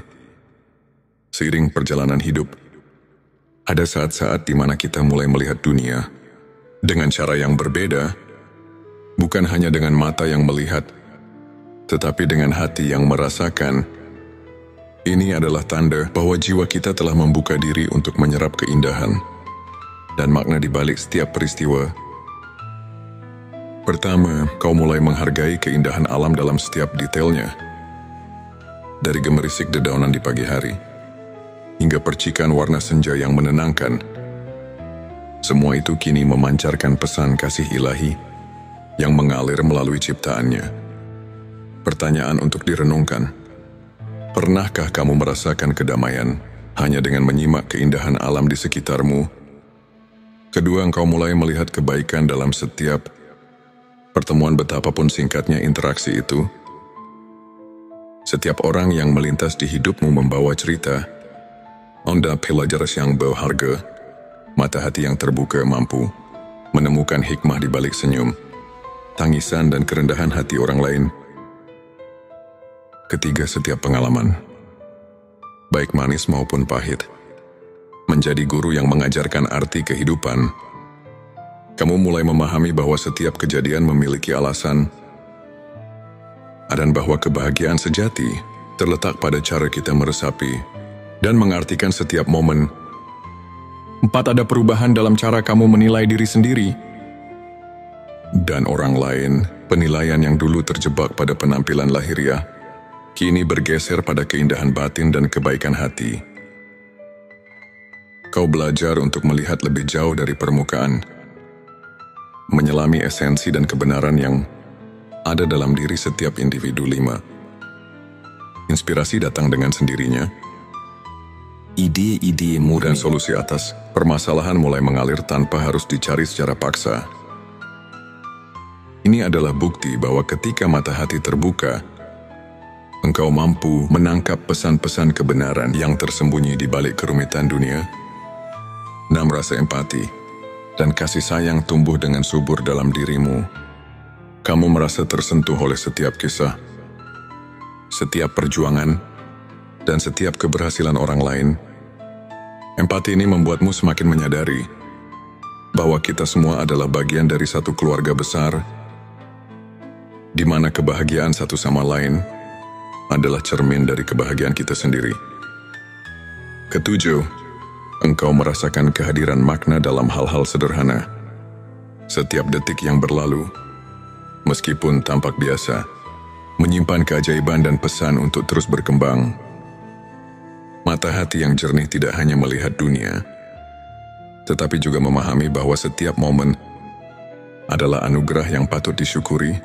Seiring perjalanan hidup, ada saat-saat di mana kita mulai melihat dunia dengan cara yang berbeda, bukan hanya dengan mata yang melihat, tetapi dengan hati yang merasakan. Ini adalah tanda bahwa jiwa kita telah membuka diri untuk menyerap keindahan dan makna di balik setiap peristiwa. Pertama, kau mulai menghargai keindahan alam dalam setiap detailnya. Dari gemerisik dedaunan di pagi hari, hingga percikan warna senja yang menenangkan. Semua itu kini memancarkan pesan kasih ilahi yang mengalir melalui ciptaannya. Pertanyaan untuk direnungkan. Pernahkah kamu merasakan kedamaian hanya dengan menyimak keindahan alam di sekitarmu? Kedua, engkau mulai melihat kebaikan dalam setiap pertemuan, betapapun singkatnya interaksi itu. Setiap orang yang melintas di hidupmu membawa cerita, onda pelajaran yang berharga, mata hati yang terbuka mampu menemukan hikmah di balik senyum, tangisan dan kerendahan hati orang lain. Ketiga, setiap pengalaman, baik manis maupun pahit, menjadi guru yang mengajarkan arti kehidupan. Kamu mulai memahami bahwa setiap kejadian memiliki alasan, dan bahwa kebahagiaan sejati terletak pada cara kita meresapi dan mengartikan setiap momen. 4, ada perubahan dalam cara kamu menilai diri sendiri dan orang lain. Penilaian yang dulu terjebak pada penampilan lahiriah, kini bergeser pada keindahan batin dan kebaikan hati. Kau belajar untuk melihat lebih jauh dari permukaan, menyelami esensi dan kebenaran yang ada dalam diri setiap individu. 5. Inspirasi datang dengan sendirinya. Ide-ide dan solusi atas permasalahan mulai mengalir tanpa harus dicari secara paksa. Ini adalah bukti bahwa ketika mata hati terbuka, engkau mampu menangkap pesan-pesan kebenaran yang tersembunyi di balik kerumitan dunia. 6. Rasa empati dan kasih sayang tumbuh dengan subur dalam dirimu. Kamu merasa tersentuh oleh setiap kisah, setiap perjuangan, dan setiap keberhasilan orang lain. Empati ini membuatmu semakin menyadari bahwa kita semua adalah bagian dari satu keluarga besar, di mana kebahagiaan satu sama lain adalah cermin dari kebahagiaan kita sendiri. 7. Engkau merasakan kehadiran makna dalam hal-hal sederhana. Setiap detik yang berlalu, meskipun tampak biasa, menyimpan keajaiban dan pesan untuk terus berkembang. Mata hati yang jernih tidak hanya melihat dunia, tetapi juga memahami bahwa setiap momen adalah anugerah yang patut disyukuri.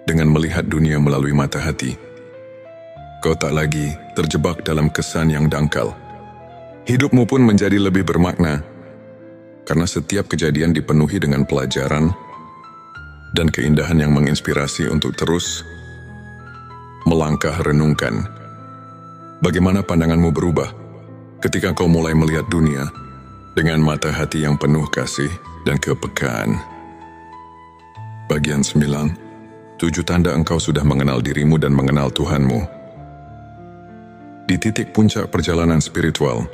Dengan melihat dunia melalui mata hati, kau tak lagi terjebak dalam kesan yang dangkal. Hidupmu pun menjadi lebih bermakna, karena setiap kejadian dipenuhi dengan pelajaran dan keindahan yang menginspirasi untuk terus melangkah. Renungkan, bagaimana pandanganmu berubah ketika kau mulai melihat dunia dengan mata hati yang penuh kasih dan kepekaan. Bagian 9. 7 tanda engkau sudah mengenal dirimu dan mengenal Tuhanmu. Di titik puncak perjalanan spiritual,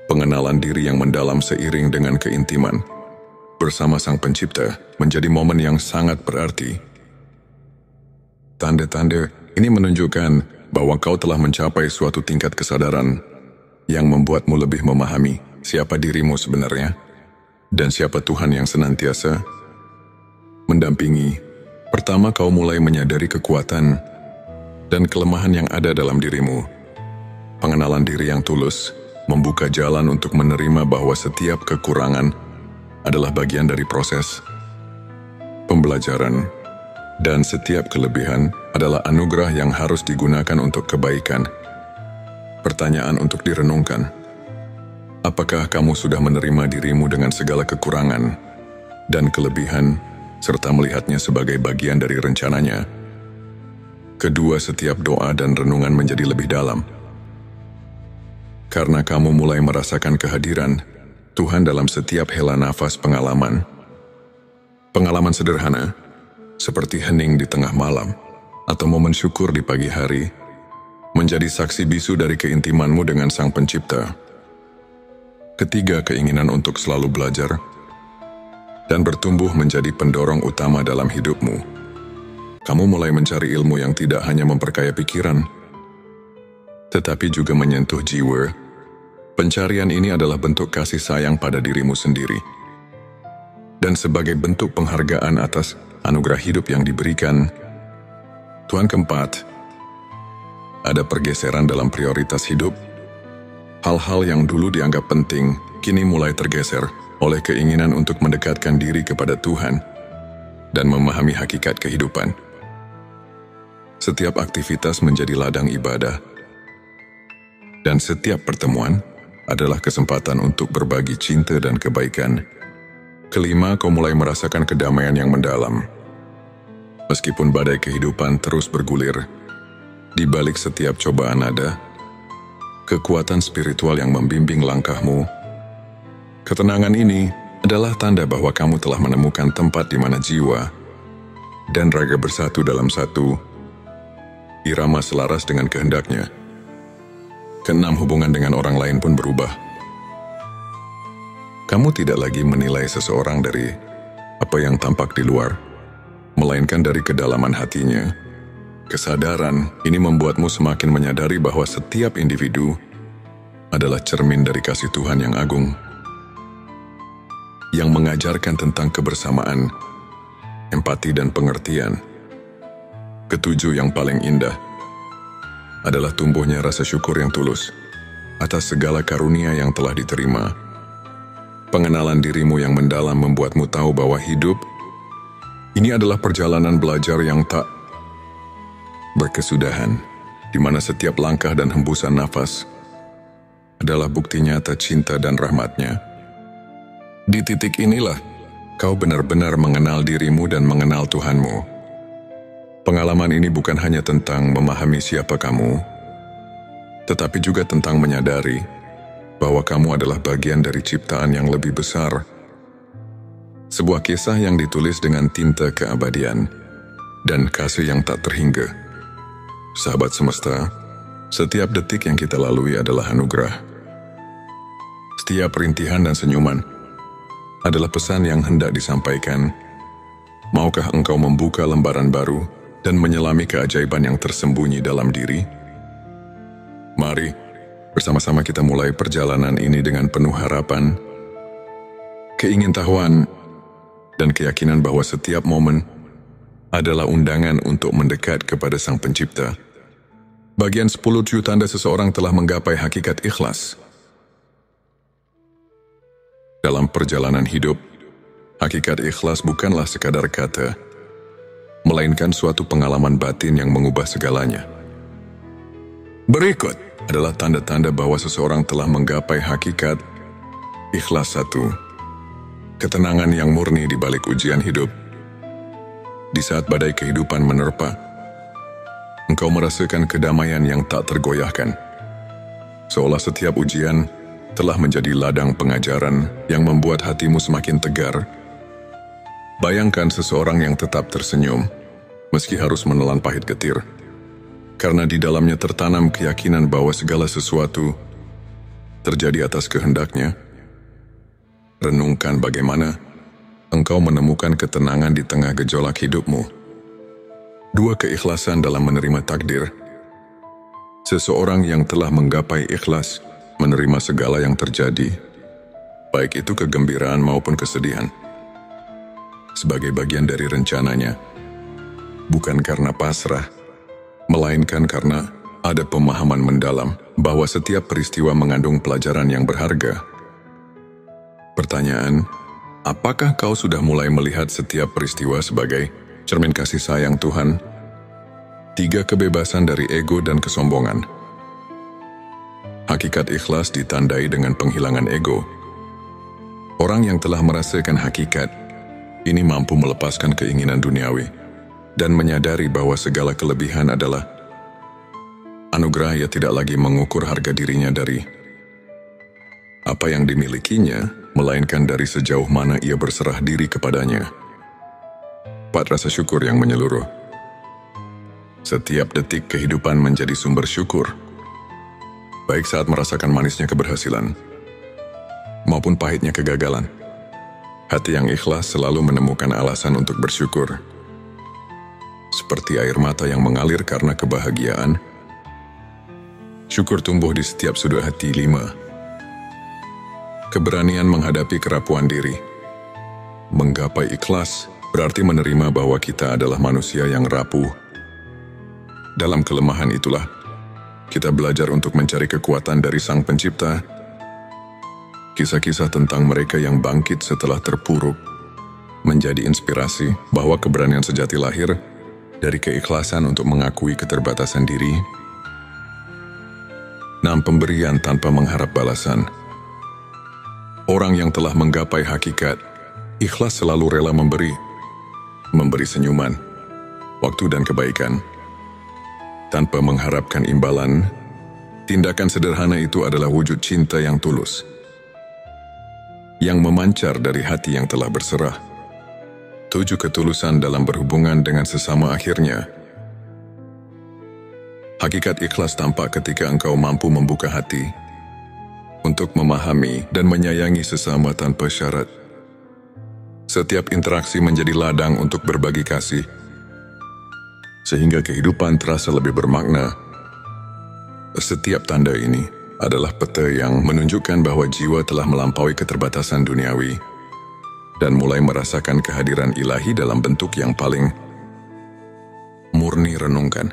pengenalan diri yang mendalam seiring dengan keintiman bersama Sang Pencipta menjadi momen yang sangat berarti. Tanda-tanda ini menunjukkan bahwa kau telah mencapai suatu tingkat kesadaran yang membuatmu lebih memahami siapa dirimu sebenarnya dan siapa Tuhan yang senantiasa mendampingi. Pertama, kau mulai menyadari kekuatan dan kelemahan yang ada dalam dirimu. Pengenalan diri yang tulus membuka jalan untuk menerima bahwa setiap kekurangan adalah bagian dari proses pembelajaran, dan setiap kelebihan adalah anugerah yang harus digunakan untuk kebaikan. Pertanyaan untuk direnungkan. Apakah kamu sudah menerima dirimu dengan segala kekurangan dan kelebihan, serta melihatnya sebagai bagian dari rencananya? Kedua, setiap doa dan renungan menjadi lebih dalam, karena kamu mulai merasakan kehadiran Tuhan dalam setiap hela nafas pengalaman. Pengalaman sederhana, seperti hening di tengah malam, atau momen syukur di pagi hari, menjadi saksi bisu dari keintimanmu dengan Sang Pencipta. Ketiga, keinginan untuk selalu belajar dan bertumbuh menjadi pendorong utama dalam hidupmu. Kamu mulai mencari ilmu yang tidak hanya memperkaya pikiran, tetapi juga menyentuh jiwa. Pencarian ini adalah bentuk kasih sayang pada dirimu sendiri. Dan sebagai bentuk penghargaan atas anugerah hidup yang diberikan, Tuhan. Keempat, ada pergeseran dalam prioritas hidup. Hal-hal yang dulu dianggap penting, kini mulai tergeser oleh keinginan untuk mendekatkan diri kepada Tuhan dan memahami hakikat kehidupan. Setiap aktivitas menjadi ladang ibadah, dan setiap pertemuan adalah kesempatan untuk berbagi cinta dan kebaikan. Kelima, kau mulai merasakan kedamaian yang mendalam. Meskipun badai kehidupan terus bergulir, di balik setiap cobaan ada kekuatan spiritual yang membimbing langkahmu. Ketenangan ini adalah tanda bahwa kamu telah menemukan tempat di mana jiwa dan raga bersatu dalam satu irama selaras dengan kehendaknya. Keenam, hubungan dengan orang lain pun berubah. Kamu tidak lagi menilai seseorang dari apa yang tampak di luar, melainkan dari kedalaman hatinya. Kesadaran ini membuatmu semakin menyadari bahwa setiap individu adalah cermin dari kasih Tuhan yang agung, yang mengajarkan tentang kebersamaan, empati dan pengertian. Ketujuh, yang paling indah adalah tumbuhnya rasa syukur yang tulus atas segala karunia yang telah diterima. Pengenalan dirimu yang mendalam membuatmu tahu bahwa hidup ini adalah perjalanan belajar yang tak berkesudahan, di mana setiap langkah dan hembusan nafas adalah bukti nyata cinta dan rahmat-Nya. Di titik inilah kau benar-benar mengenal dirimu dan mengenal Tuhanmu. Pengalaman ini bukan hanya tentang memahami siapa kamu, tetapi juga tentang menyadari bahwa kamu adalah bagian dari ciptaan yang lebih besar. Sebuah kisah yang ditulis dengan tinta keabadian dan kasih yang tak terhingga. Sahabat semesta, setiap detik yang kita lalui adalah anugerah. Setiap rintihan dan senyuman adalah pesan yang hendak disampaikan. Maukah engkau membuka lembaran baru dan menyelami keajaiban yang tersembunyi dalam diri? Mari, bersama-sama kita mulai perjalanan ini dengan penuh harapan, keingintahuan, dan keyakinan bahwa setiap momen adalah undangan untuk mendekat kepada Sang Pencipta. Bagian 10 tanda seseorang telah menggapai hakikat ikhlas. Dalam perjalanan hidup, hakikat ikhlas bukanlah sekadar kata, melainkan suatu pengalaman batin yang mengubah segalanya. Berikut adalah tanda-tanda bahwa seseorang telah menggapai hakikat ikhlas. 1. Ketenangan yang murni di balik ujian hidup. Di saat badai kehidupan menerpa, engkau merasakan kedamaian yang tak tergoyahkan. Seolah setiap ujian telah menjadi ladang pengajaran yang membuat hatimu semakin tegar. Bayangkan seseorang yang tetap tersenyum, meski harus menelan pahit getir, karena di dalamnya tertanam keyakinan bahwa segala sesuatu terjadi atas kehendaknya. Renungkan bagaimana engkau menemukan ketenangan di tengah gejolak hidupmu. 2. Keikhlasan dalam menerima takdir. Seseorang yang telah menggapai ikhlas menerima segala yang terjadi, baik itu kegembiraan maupun kesedihan, sebagai bagian dari rencananya, bukan karena pasrah, melainkan karena ada pemahaman mendalam bahwa setiap peristiwa mengandung pelajaran yang berharga. Pertanyaan, apakah kau sudah mulai melihat setiap peristiwa sebagai cermin kasih sayang Tuhan? 3. Kebebasan dari ego dan kesombongan. Hakikat ikhlas ditandai dengan penghilangan ego. Orang yang telah merasakan hakikat ini mampu melepaskan keinginan duniawi dan menyadari bahwa segala kelebihan adalah anugerah. Ia tidak lagi mengukur harga dirinya dari apa yang dimilikinya, melainkan dari sejauh mana ia berserah diri kepadanya. 4. Rasa syukur yang menyeluruh. Setiap detik kehidupan menjadi sumber syukur, baik saat merasakan manisnya keberhasilan, maupun pahitnya kegagalan. Hati yang ikhlas selalu menemukan alasan untuk bersyukur. Seperti air mata yang mengalir karena kebahagiaan, syukur tumbuh di setiap sudut hati. 5. Keberanian menghadapi kerapuan diri. Menggapai ikhlas berarti menerima bahwa kita adalah manusia yang rapuh. Dalam kelemahan itulah, kita belajar untuk mencari kekuatan dari Sang Pencipta. Kisah-kisah tentang mereka yang bangkit setelah terpuruk menjadi inspirasi bahwa keberanian sejati lahir dari keikhlasan untuk mengakui keterbatasan diri. 6. Pemberian tanpa mengharap balasan. Orang yang telah menggapai hakikat ikhlas selalu rela memberi senyuman, waktu dan kebaikan tanpa mengharapkan imbalan. Tindakan sederhana itu adalah wujud cinta yang tulus, yang memancar dari hati yang telah berserah. 7. Ketulusan dalam berhubungan dengan sesama. Akhirnya, hakikat ikhlas tampak ketika engkau mampu membuka hati untuk memahami dan menyayangi sesama tanpa syarat. Setiap interaksi menjadi ladang untuk berbagi kasih, sehingga kehidupan terasa lebih bermakna. Setiap tanda ini adalah peta yang menunjukkan bahwa jiwa telah melampaui keterbatasan duniawi dan mulai merasakan kehadiran ilahi dalam bentuk yang paling murni. Renungkan,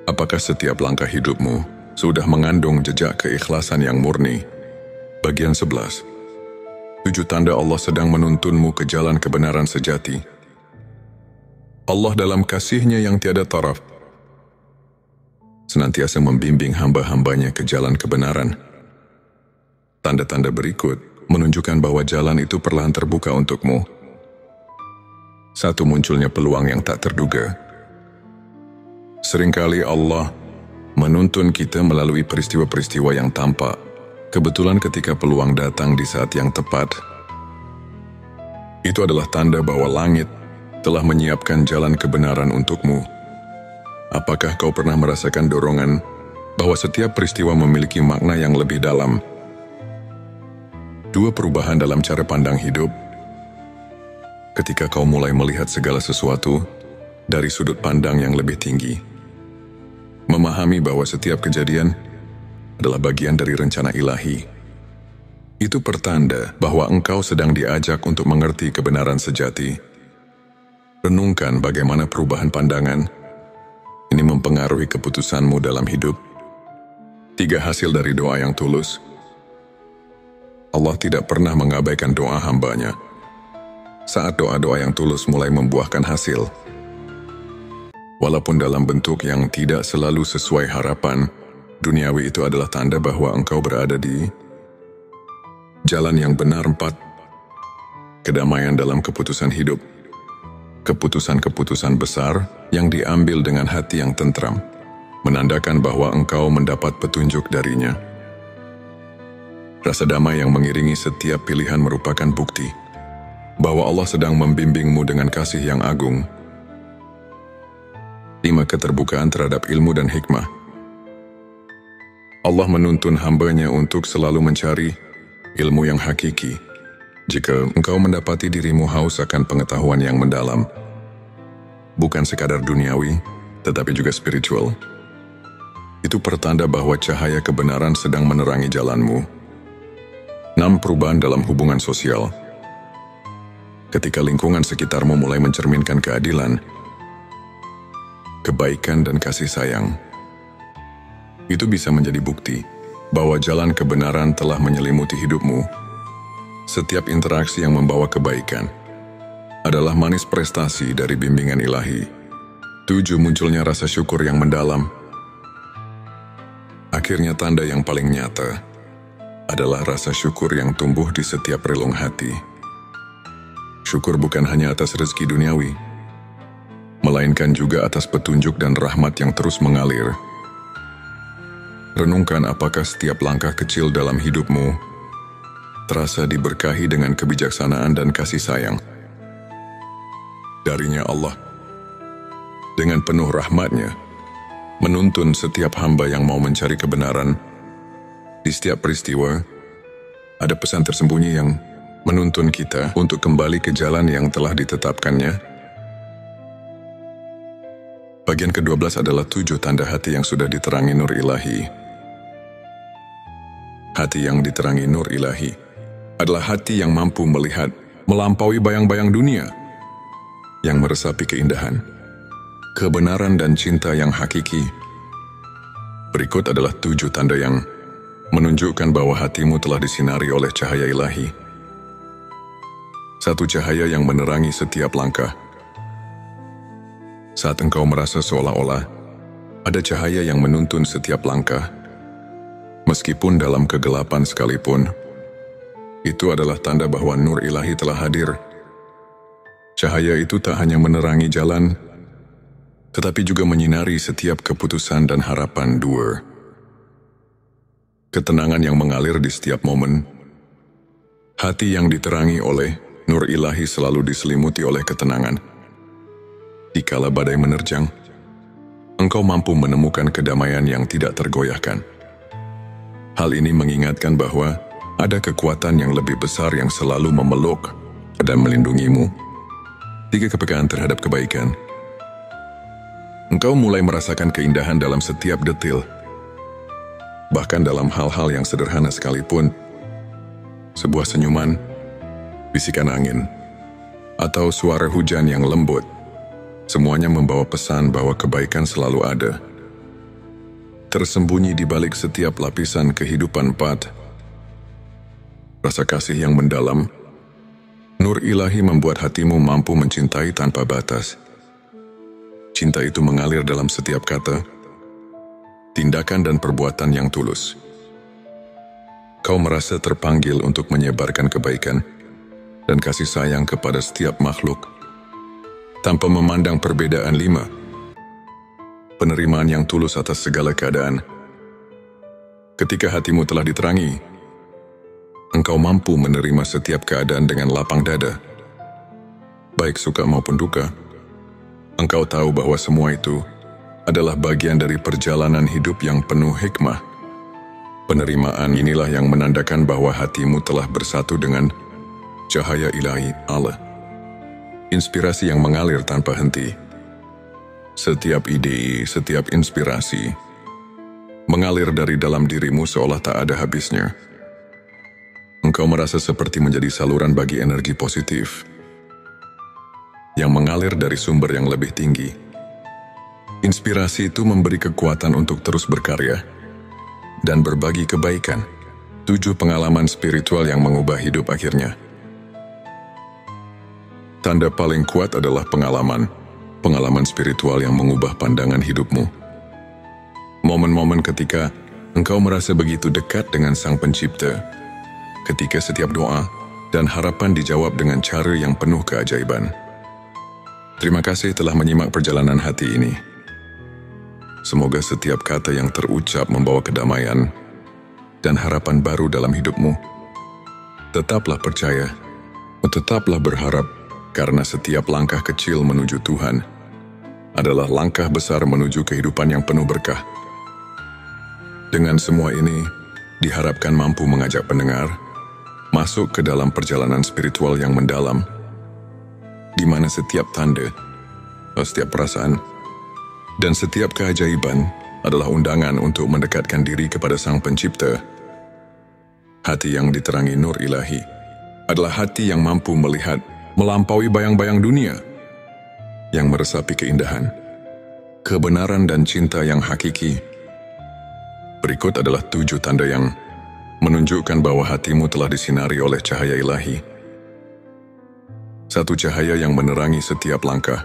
apakah setiap langkah hidupmu sudah mengandung jejak keikhlasan yang murni? Bagian 11. 7 tanda Allah sedang menuntunmu ke jalan kebenaran sejati. Allah dalam kasih-Nya yang tiada taraf senantiasa membimbing hamba-hambanya ke jalan kebenaran. Tanda-tanda berikut menunjukkan bahwa jalan itu perlahan terbuka untukmu. 1. Munculnya peluang yang tak terduga. Seringkali Allah menuntun kita melalui peristiwa-peristiwa yang tampak kebetulan ketika peluang datang di saat yang tepat. Itu adalah tanda bahwa langit telah menyiapkan jalan kebenaran untukmu. Apakah kau pernah merasakan dorongan bahwa setiap peristiwa memiliki makna yang lebih dalam? 2. Perubahan dalam cara pandang hidup. Ketika kau mulai melihat segala sesuatu dari sudut pandang yang lebih tinggi, memahami bahwa setiap kejadian adalah bagian dari rencana ilahi, itu pertanda bahwa engkau sedang diajak untuk mengerti kebenaran sejati. Renungkan bagaimana perubahan pandangan ini mempengaruhi keputusanmu dalam hidup. 3. Hasil dari doa yang tulus. Allah tidak pernah mengabaikan doa hamba-Nya. Saat doa-doa yang tulus mulai membuahkan hasil, walaupun dalam bentuk yang tidak selalu sesuai harapan duniawi, itu adalah tanda bahwa engkau berada di jalan yang benar. 4. Kedamaian dalam keputusan hidup. Keputusan-keputusan besar yang diambil dengan hati yang tentram menandakan bahwa engkau mendapat petunjuk darinya. Rasa damai yang mengiringi setiap pilihan merupakan bukti bahwa Allah sedang membimbingmu dengan kasih yang agung. 5. Keterbukaan terhadap ilmu dan hikmah. Allah menuntun hamba-Nya untuk selalu mencari ilmu yang hakiki. Jika engkau mendapati dirimu haus akan pengetahuan yang mendalam, bukan sekadar duniawi, tetapi juga spiritual, itu pertanda bahwa cahaya kebenaran sedang menerangi jalanmu. 6. Perubahan dalam hubungan sosial. Ketika lingkungan sekitarmu mulai mencerminkan keadilan, kebaikan dan kasih sayang, itu bisa menjadi bukti bahwa jalan kebenaran telah menyelimuti hidupmu. Setiap interaksi yang membawa kebaikan adalah manis prestasi dari bimbingan ilahi. 7. Munculnya rasa syukur yang mendalam. Akhirnya tanda yang paling nyata adalah rasa syukur yang tumbuh di setiap relung hati. Syukur bukan hanya atas rezeki duniawi, melainkan juga atas petunjuk dan rahmat yang terus mengalir. Renungkan apakah setiap langkah kecil dalam hidupmu terasa diberkahi dengan kebijaksanaan dan kasih sayang darinya Allah. dengan penuh rahmat-Nya, menuntun setiap hamba yang mau mencari kebenaran. Di setiap peristiwa, ada pesan tersembunyi yang menuntun kita untuk kembali ke jalan yang telah ditetapkannya. Bagian ke-12 adalah 7 tanda hati yang sudah diterangi nur ilahi. Hati yang diterangi nur ilahi adalah hati yang mampu melihat melampaui bayang-bayang dunia, yang meresapi keindahan, kebenaran dan cinta yang hakiki. Berikut adalah 7 tanda yang menunjukkan bahwa hatimu telah disinari oleh cahaya ilahi. Satu cahaya yang menerangi setiap langkah. Saat engkau merasa seolah-olah ada cahaya yang menuntun setiap langkah, meskipun dalam kegelapan sekalipun, itu adalah tanda bahwa nur ilahi telah hadir. Cahaya itu tak hanya menerangi jalan, tetapi juga menyinari setiap keputusan dan harapan. 2. Ketenangan yang mengalir di setiap momen. Hati yang diterangi oleh nur ilahi selalu diselimuti oleh ketenangan. Dikala badai menerjang, engkau mampu menemukan kedamaian yang tidak tergoyahkan. Hal ini mengingatkan bahwa ada kekuatan yang lebih besar yang selalu memeluk dan melindungimu. 3. Kepekaan terhadap kebaikan. Engkau mulai merasakan keindahan dalam setiap detil. Bahkan dalam hal-hal yang sederhana sekalipun, sebuah senyuman, bisikan angin, atau suara hujan yang lembut, semuanya membawa pesan bahwa kebaikan selalu ada. Tersembunyi di balik setiap lapisan kehidupan rasa kasih yang mendalam, nur ilahi membuat hatimu mampu mencintai tanpa batas. Cinta itu mengalir dalam setiap kata, tindakan dan perbuatan yang tulus. Kau merasa terpanggil untuk menyebarkan kebaikan dan kasih sayang kepada setiap makhluk, tanpa memandang perbedaan. 5. Penerimaan yang tulus atas segala keadaan. Ketika hatimu telah diterangi, engkau mampu menerima setiap keadaan dengan lapang dada. Baik suka maupun duka, engkau tahu bahwa semua itu adalah bagian dari perjalanan hidup yang penuh hikmah. Penerimaan inilah yang menandakan bahwa hatimu telah bersatu dengan cahaya ilahi Allah. Inspirasi yang mengalir tanpa henti. Setiap ide, setiap inspirasi mengalir dari dalam dirimu seolah tak ada habisnya. Engkau merasa seperti menjadi saluran bagi energi positif yang mengalir dari sumber yang lebih tinggi. Inspirasi itu memberi kekuatan untuk terus berkarya dan berbagi kebaikan. 7 pengalaman spiritual yang mengubah hidup akhirnya. Tanda paling kuat adalah pengalaman spiritual yang mengubah pandangan hidupmu. Momen-momen ketika engkau merasa begitu dekat dengan Sang Pencipta, ketika setiap doa dan harapan dijawab dengan cara yang penuh keajaiban. Terima kasih telah menyimak perjalanan hati ini. Semoga setiap kata yang terucap membawa kedamaian dan harapan baru dalam hidupmu. Tetaplah percaya, tetaplah berharap, karena setiap langkah kecil menuju Tuhan adalah langkah besar menuju kehidupan yang penuh berkah. Dengan semua ini, diharapkan mampu mengajak pendengar masuk ke dalam perjalanan spiritual yang mendalam, di mana setiap tanda, setiap perasaan, dan setiap keajaiban adalah undangan untuk mendekatkan diri kepada Sang Pencipta. Hati yang diterangi nur ilahi adalah hati yang mampu melihat melampaui bayang-bayang dunia, yang meresapi keindahan, kebenaran dan cinta yang hakiki. Berikut adalah 7 tanda yang menunjukkan bahwa hatimu telah disinari oleh cahaya ilahi. Satu cahaya yang menerangi setiap langkah.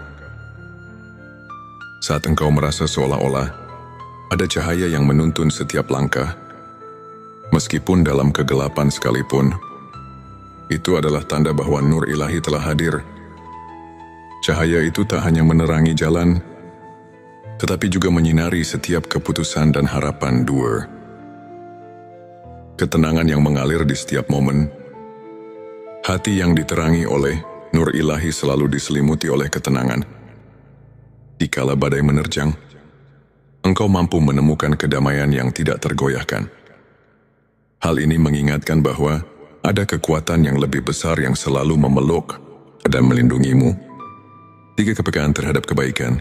Saat engkau merasa seolah-olah ada cahaya yang menuntun setiap langkah, meskipun dalam kegelapan sekalipun, itu adalah tanda bahwa nur ilahi telah hadir. Cahaya itu tak hanya menerangi jalan, tetapi juga menyinari setiap keputusan dan harapan. 2. Ketenangan yang mengalir di setiap momen. Hati yang diterangi oleh nur ilahi selalu diselimuti oleh ketenangan. Dikala badai menerjang, engkau mampu menemukan kedamaian yang tidak tergoyahkan. Hal ini mengingatkan bahwa ada kekuatan yang lebih besar yang selalu memeluk dan melindungimu. 3. Kepekaan terhadap kebaikan.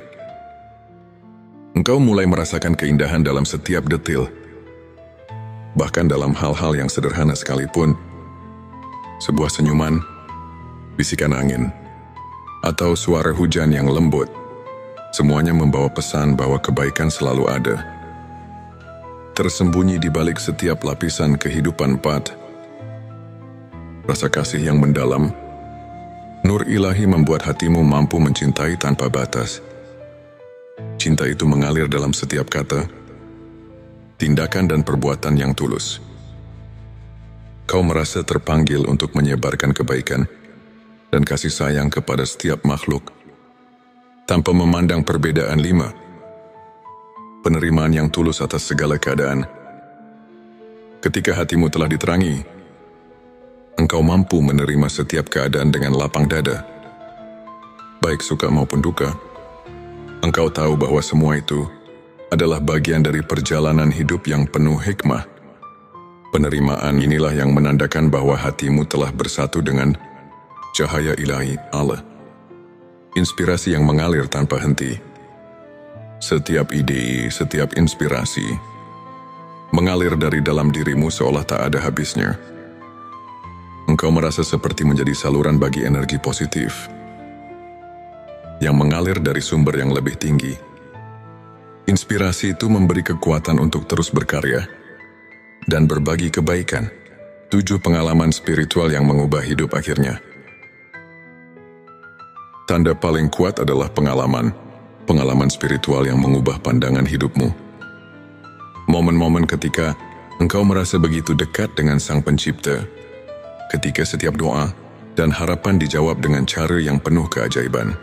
Engkau mulai merasakan keindahan dalam setiap detil. Bahkan dalam hal-hal yang sederhana sekalipun, sebuah senyuman, bisikan angin, atau suara hujan yang lembut, semuanya membawa pesan bahwa kebaikan selalu ada. Tersembunyi di balik setiap lapisan kehidupan rasa kasih yang mendalam, nur ilahi membuat hatimu mampu mencintai tanpa batas. Cinta itu mengalir dalam setiap kata, tindakan dan perbuatan yang tulus. Kau merasa terpanggil untuk menyebarkan kebaikan dan kasih sayang kepada setiap makhluk, tanpa memandang perbedaan. 5. Penerimaan yang tulus atas segala keadaan. Ketika hatimu telah diterangi, engkau mampu menerima setiap keadaan dengan lapang dada. Baik suka maupun duka, engkau tahu bahwa semua itu adalah bagian dari perjalanan hidup yang penuh hikmah. Penerimaan inilah yang menandakan bahwa hatimu telah bersatu dengan cahaya ilahi Allah. Inspirasi yang mengalir tanpa henti. Setiap ide, setiap inspirasi mengalir dari dalam dirimu seolah tak ada habisnya. Engkau merasa seperti menjadi saluran bagi energi positif yang mengalir dari sumber yang lebih tinggi. Inspirasi itu memberi kekuatan untuk terus berkarya dan berbagi kebaikan. 7. Pengalaman spiritual yang mengubah hidup akhirnya. Tanda paling kuat adalah pengalaman spiritual yang mengubah pandangan hidupmu. Momen-momen ketika engkau merasa begitu dekat dengan Sang Pencipta, ketika setiap doa dan harapan dijawab dengan cara yang penuh keajaiban.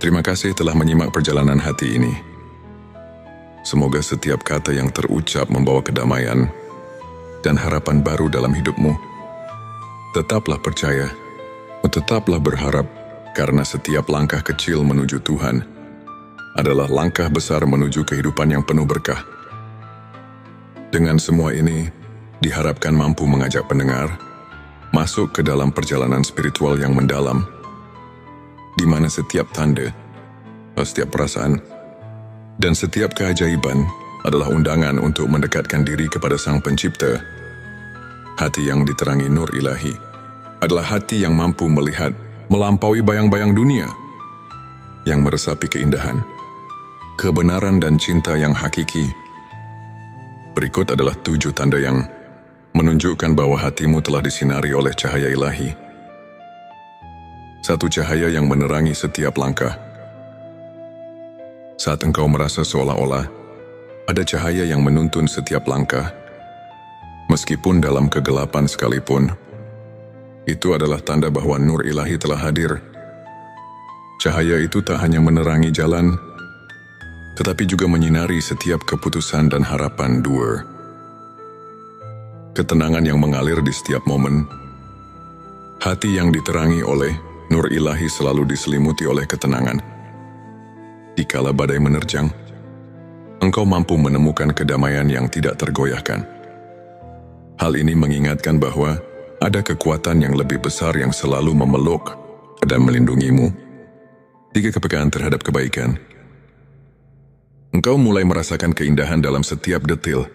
Terima kasih telah menyimak perjalanan hati ini. Semoga setiap kata yang terucap membawa kedamaian dan harapan baru dalam hidupmu. Tetaplah percaya, tetaplah berharap, karena setiap langkah kecil menuju Tuhan adalah langkah besar menuju kehidupan yang penuh berkah. Dengan semua ini, diharapkan mampu mengajak pendengar masuk ke dalam perjalanan spiritual yang mendalam, di mana setiap tanda, setiap perasaan, dan setiap keajaiban adalah undangan untuk mendekatkan diri kepada Sang Pencipta. Hati yang diterangi nur ilahi adalah hati yang mampu melihat melampaui bayang-bayang dunia, yang meresapi keindahan, kebenaran dan cinta yang hakiki. Berikut adalah 7 tanda yang menunjukkan bahwa hatimu telah disinari oleh cahaya ilahi. 1. Cahaya yang menerangi setiap langkah. Saat engkau merasa seolah-olah ada cahaya yang menuntun setiap langkah, meskipun dalam kegelapan sekalipun, itu adalah tanda bahwa nur ilahi telah hadir. Cahaya itu tak hanya menerangi jalan, tetapi juga menyinari setiap keputusan dan harapan. 2. Ketenangan yang mengalir di setiap momen. Hati yang diterangi oleh nur ilahi selalu diselimuti oleh ketenangan. Dikala badai menerjang, engkau mampu menemukan kedamaian yang tidak tergoyahkan. Hal ini mengingatkan bahwa ada kekuatan yang lebih besar yang selalu memeluk dan melindungimu. 3. Kepekaan terhadap kebaikan. Engkau mulai merasakan keindahan dalam setiap detil.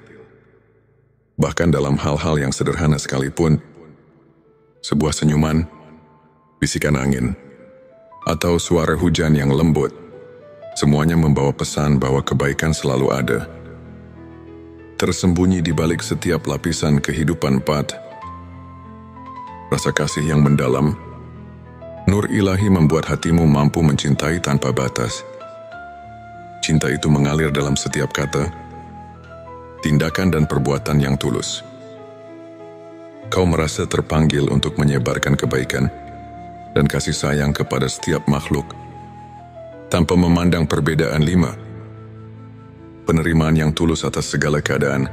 Bahkan dalam hal-hal yang sederhana sekalipun, sebuah senyuman, bisikan angin, atau suara hujan yang lembut, semuanya membawa pesan bahwa kebaikan selalu ada. Tersembunyi di balik setiap lapisan kehidupan rasa kasih yang mendalam, nur ilahi membuat hatimu mampu mencintai tanpa batas. Cinta itu mengalir dalam setiap kata, tindakan dan perbuatan yang tulus. Kau merasa terpanggil untuk menyebarkan kebaikan dan kasih sayang kepada setiap makhluk, tanpa memandang perbedaan. 5. Penerimaan yang tulus atas segala keadaan.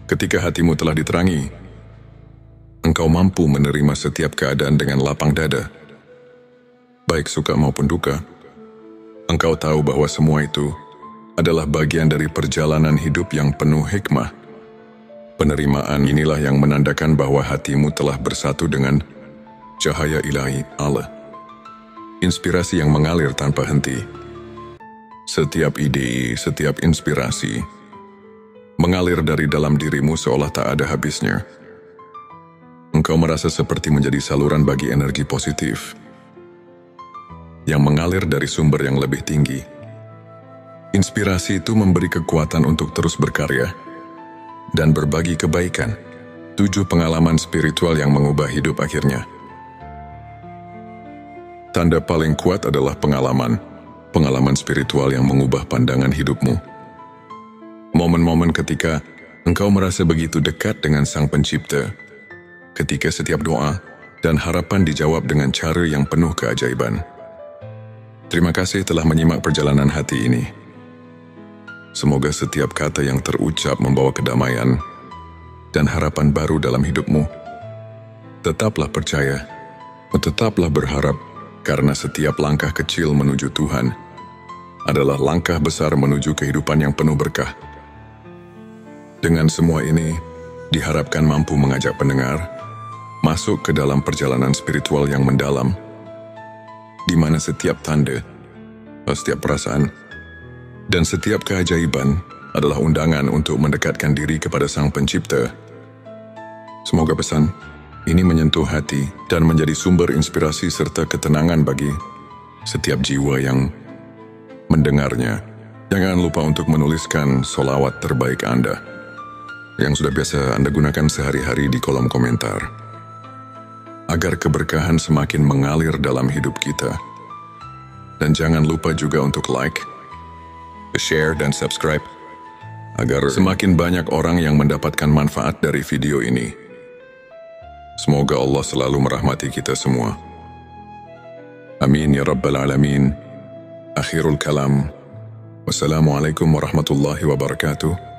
Ketika hatimu telah diterangi, engkau mampu menerima setiap keadaan dengan lapang dada. Baik suka maupun duka, engkau tahu bahwa semua itu adalah bagian dari perjalanan hidup yang penuh hikmah. Penerimaan inilah yang menandakan bahwa hatimu telah bersatu dengan cahaya ilahi Allah. Inspirasi yang mengalir tanpa henti. Setiap ide, setiap inspirasi mengalir dari dalam dirimu seolah tak ada habisnya. Engkau merasa seperti menjadi saluran bagi energi positif yang mengalir dari sumber yang lebih tinggi. Inspirasi itu memberi kekuatan untuk terus berkarya dan berbagi kebaikan. 7 pengalaman spiritual yang mengubah hidup akhirnya. Tanda paling kuat adalah pengalaman spiritual yang mengubah pandangan hidupmu. Momen-momen ketika engkau merasa begitu dekat dengan Sang Pencipta, ketika setiap doa dan harapan dijawab dengan cara yang penuh keajaiban. Terima kasih telah menyimak perjalanan hati ini. Semoga setiap kata yang terucap membawa kedamaian dan harapan baru dalam hidupmu. Tetaplah percaya, tetaplah berharap, karena setiap langkah kecil menuju Tuhan adalah langkah besar menuju kehidupan yang penuh berkah. Dengan semua ini, diharapkan mampu mengajak pendengar masuk ke dalam perjalanan spiritual yang mendalam, di mana setiap tanda, setiap perasaan, dan setiap keajaiban adalah undangan untuk mendekatkan diri kepada Sang Pencipta. Semoga pesan ini menyentuh hati dan menjadi sumber inspirasi serta ketenangan bagi setiap jiwa yang mendengarnya. Jangan lupa untuk menuliskan sholawat terbaik Anda yang sudah biasa Anda gunakan sehari-hari di kolom komentar, agar keberkahan semakin mengalir dalam hidup kita. Dan jangan lupa juga untuk like, share, dan subscribe, agar semakin banyak orang yang mendapatkan manfaat dari video ini. Semoga Allah selalu merahmati kita semua. Amin ya Rabbal Alamin. Akhirul kalam. Wassalamualaikum warahmatullahi wabarakatuh.